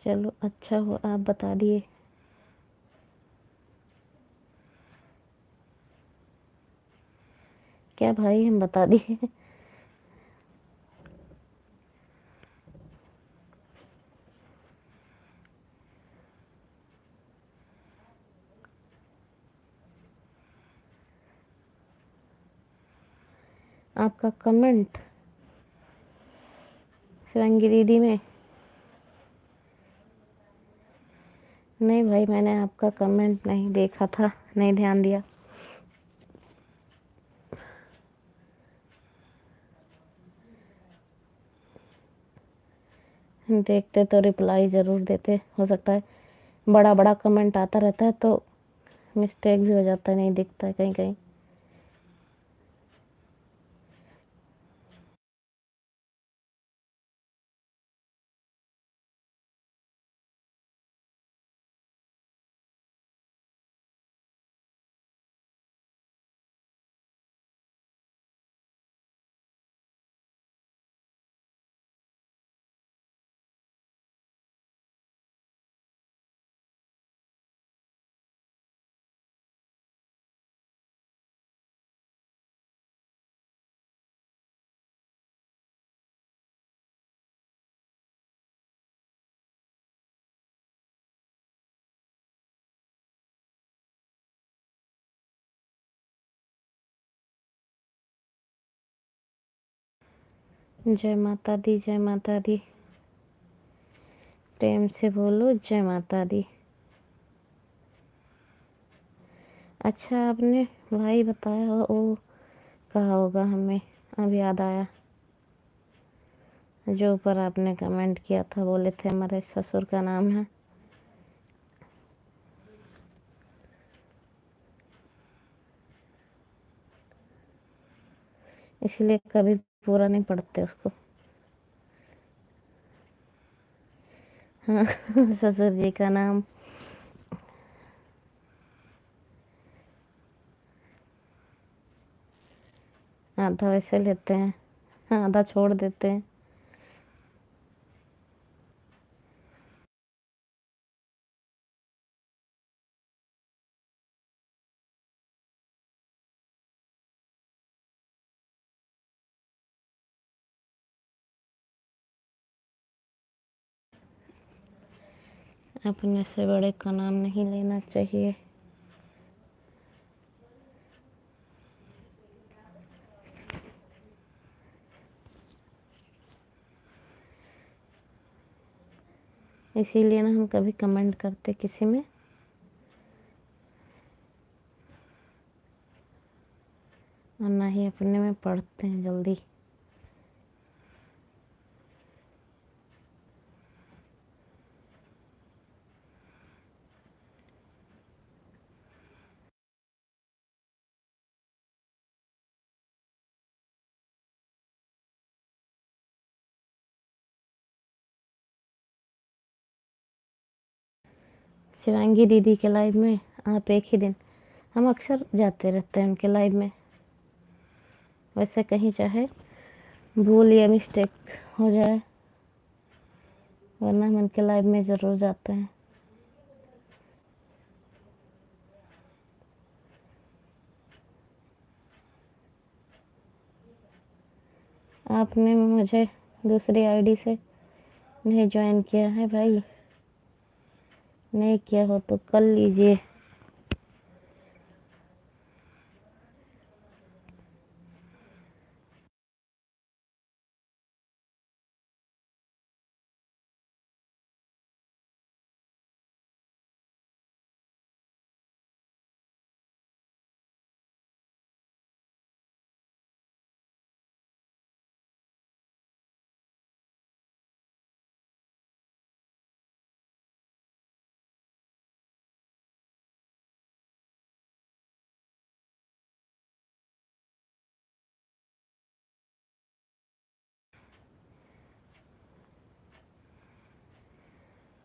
चलो अच्छा हो आप बता दिए। क्या भाई, हम बता दिए? आपका कमेंट शिवांगी दीदी में? नहीं भाई, मैंने आपका कमेंट नहीं देखा था, नहीं ध्यान दिया। देखते तो रिप्लाई जरूर देते। हो सकता है बड़ा बड़ा कमेंट आता रहता है तो मिस्टेक भी हो जाता है, नहीं दिखता है कहीं कहीं। जय माता दी, जय माता दी। प्रेम से बोलो जय माता दी। अच्छा, आपने भाई बताया वो कहा होगा हमें, अब याद आया। जो ऊपर आपने कमेंट किया था, बोले थे हमारे ससुर का नाम है। इसलिए कभी पूरा नहीं पढ़ते उसको। हाँ ससुर जी का नाम। आधा वैसे लेते हैं, हाँ, आधा छोड़ देते हैं। अपने से बड़े का नाम नहीं लेना चाहिए। इसीलिए ना हम कभी कमेंट करते किसी में, और ना ही अपने में पढ़ते हैं जल्दी। शिवांगी दीदी के लाइव में आप एक ही दिन, हम अक्सर जाते रहते हैं उनके लाइव में। वैसे कहीं चाहे भूल या मिस्टेक हो जाए, वरना हम उनके लाइव में ज़रूर जाते हैं। आपने मुझे दूसरी आईडी से नहीं ज्वाइन किया है भाई, नहीं किया हो तो कर लीजिए।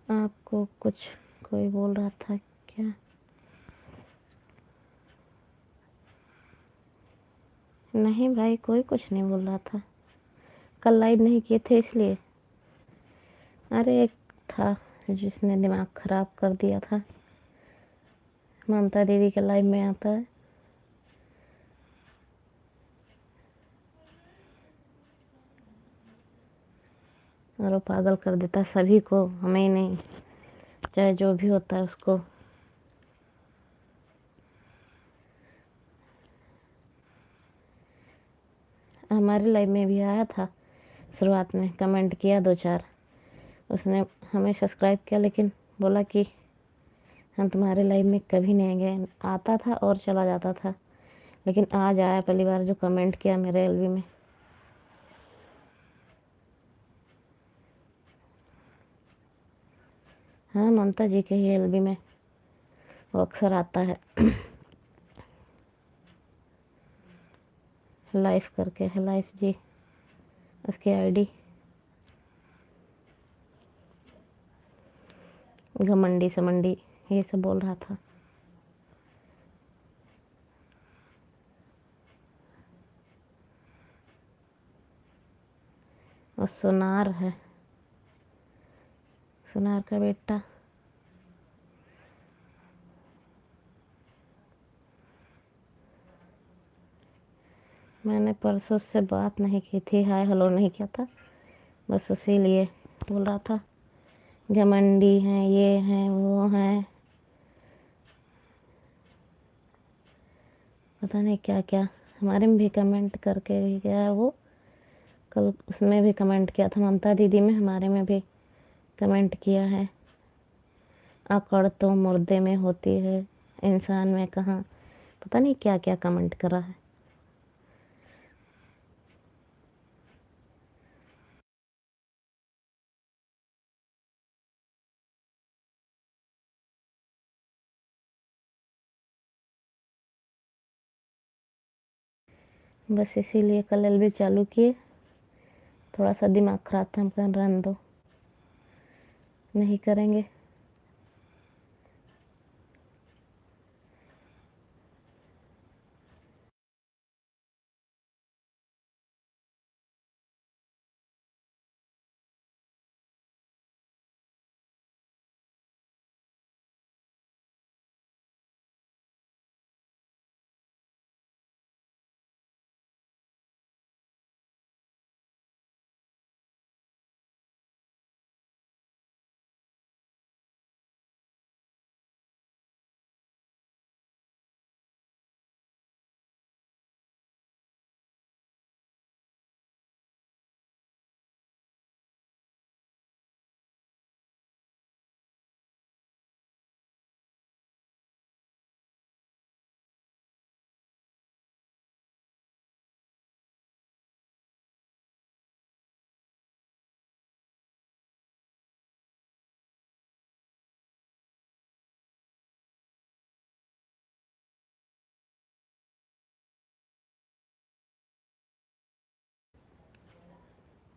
आपको कुछ कोई बोल रहा था क्या? नहीं भाई, कोई कुछ नहीं बोल रहा था। कल लाइव नहीं किए थे इसलिए। अरे एक था जिसने दिमाग खराब कर दिया था, ममता दीदी के लाइव में आता है और वो पागल कर देता है सभी को, हमें ही नहीं, चाहे जो भी होता है उसको। हमारे लाइव में भी आया था शुरुआत में, कमेंट किया 2-4, उसने हमें सब्सक्राइब किया, लेकिन बोला कि हम तुम्हारे लाइव में कभी नहीं गए। आता था और चला जाता था, लेकिन आज आया पहली बार जो कमेंट किया मेरे एलबी में। हाँ, ममता जी के ही एलबी में वो अक्सर आता है। लाइफ करके है, लाइफ जी उसकी आईडी। घमंडी समंडी ये सब बोल रहा था। और सोनार है, सोनार का बेटा। मैंने परसों से बात नहीं की थी, हाय हेलो नहीं किया था, बस इसीलिए बोल रहा था घमंडी हैं, ये हैं, वो हैं, पता नहीं क्या क्या। हमारे में भी कमेंट करके गया है वो, कल उसमें भी कमेंट किया था, ममता दीदी में हमारे में भी कमेंट किया है। अकड़ तो मुर्दे में होती है, इंसान में कहाँ, पता नहीं क्या क्या कमेंट करा है। बस इसीलिए कल एलबी चालू किए, थोड़ा सा दिमाग खराब था, हम कहा रहने दो, नहीं करेंगे।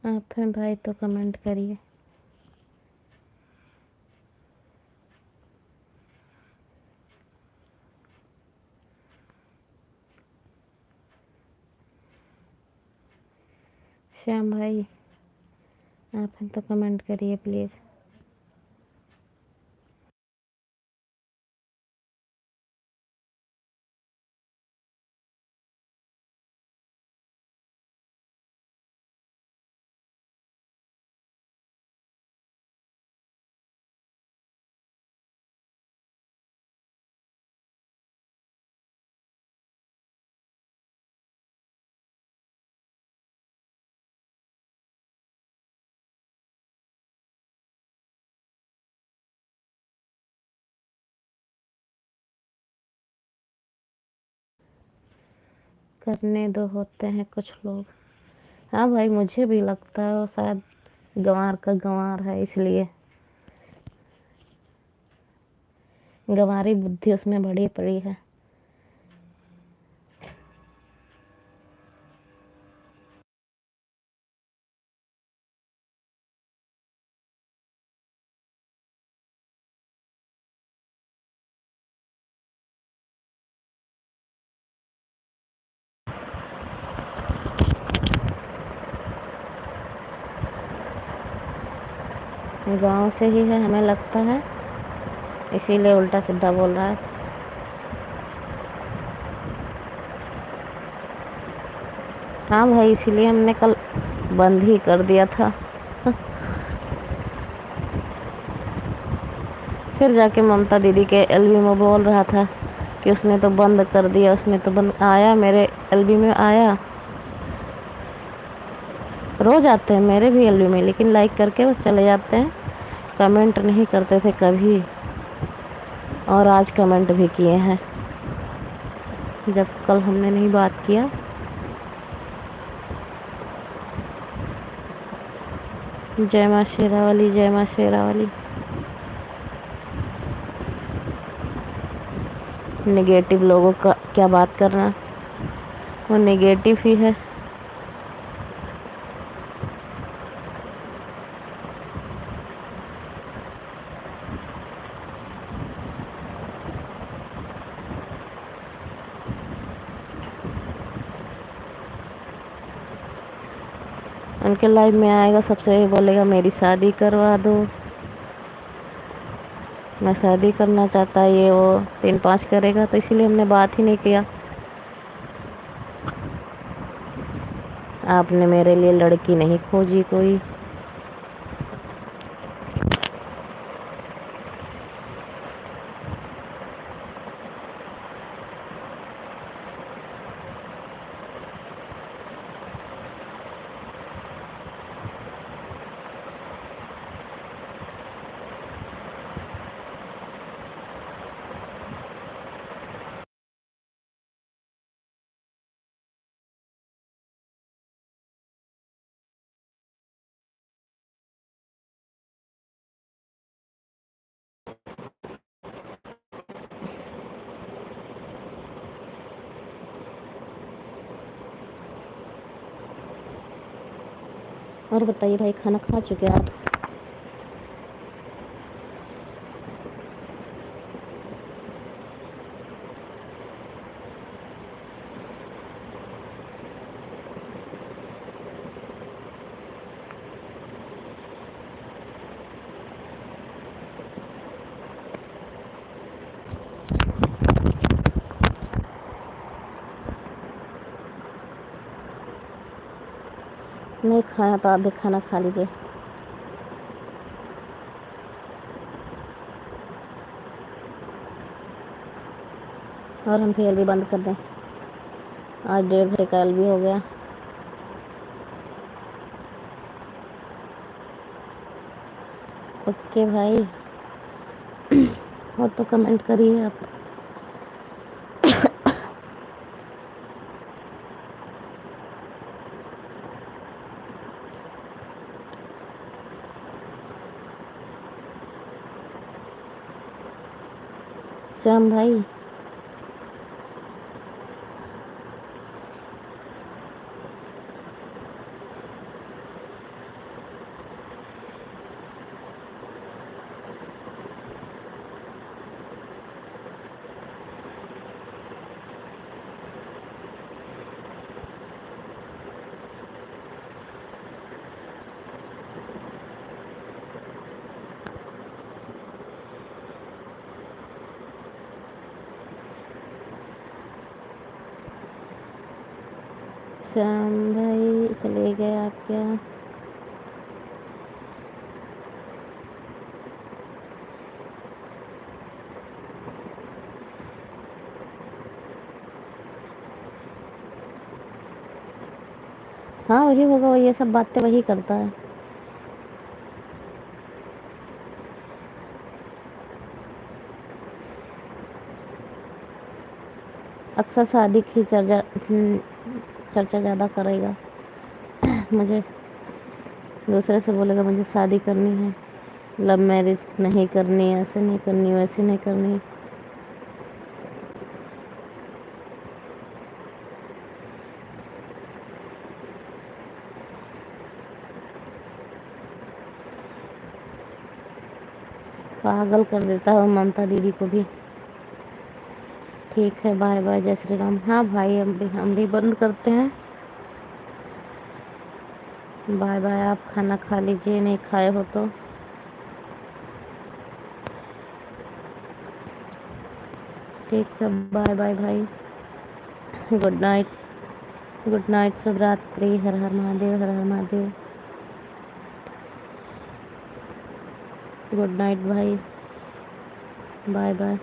आप हैं भाई तो कमेंट करिए। श्याम भाई आप हैं तो कमेंट करिए प्लीज़। करने दो, होते हैं कुछ लोग। हाँ भाई मुझे भी लगता है वो शायद गंवार का गंवार है, इसलिए गंवारी बुद्धि उसमें भरी पड़ी है। गांव से ही है हमें लगता है, इसीलिए उल्टा सीधा बोल रहा है। हाँ भाई इसीलिए हमने कल बंद ही कर दिया था। फिर जाके ममता दीदी के एलबी में बोल रहा था कि उसने तो बंद कर दिया, उसने तो बंद। आया मेरे एलबी में, आया, रोज आते हैं मेरे भी एलबी में, लेकिन लाइक करके बस चले जाते हैं, कमेंट नहीं करते थे कभी। और आज कमेंट भी किए हैं जब कल हमने नहीं बात किया। जय माँ शेरावाली, जय माँ शेरावाली। नेगेटिव लोगों का क्या बात करना, वो नेगेटिव ही है। उनके लाइव में आएगा सबसे बोलेगा मेरी शादी करवा दो, मैं शादी करना चाहता है, ये वो 3-5 करेगा, तो इसीलिए हमने बात ही नहीं किया। आपने मेरे लिए लड़की नहीं खोजी कोई। और बताइए भाई, खाना खा चुके आप? नहीं खाया तो आप भी खाना खा लीजिए। और हम फिर भी बंद कर दें, आज 1:30 का एलबी हो गया। ओके भाई, और तो कमेंट करिए आप। श्याम भाई श्याम भाई चले गए आप क्या? हाँ वही होगा, वो ये सब बातें वही करता है। अक्सर शादी की चर्चा ज़्यादा करेगा। मुझे दूसरे से बोलेगा मुझे शादी करनी है, लव मैरिज नहीं करनी, ऐसे नहीं करनी, वैसे नहीं करनी। पागल कर देता है ममता दीदी को भी। ठीक है, बाय बाय, जय श्री राम। हाँ भाई, हम भी बंद करते हैं। बाय बाय, आप खाना खा लीजिए, नहीं खाए हो तो। ठीक है, बाय बाय भाई, गुड नाइट। गुड नाइट, शुभ रात्रि, हर हर महादेव, हर हर महादेव। गुड नाइट भाई, बाय बाय।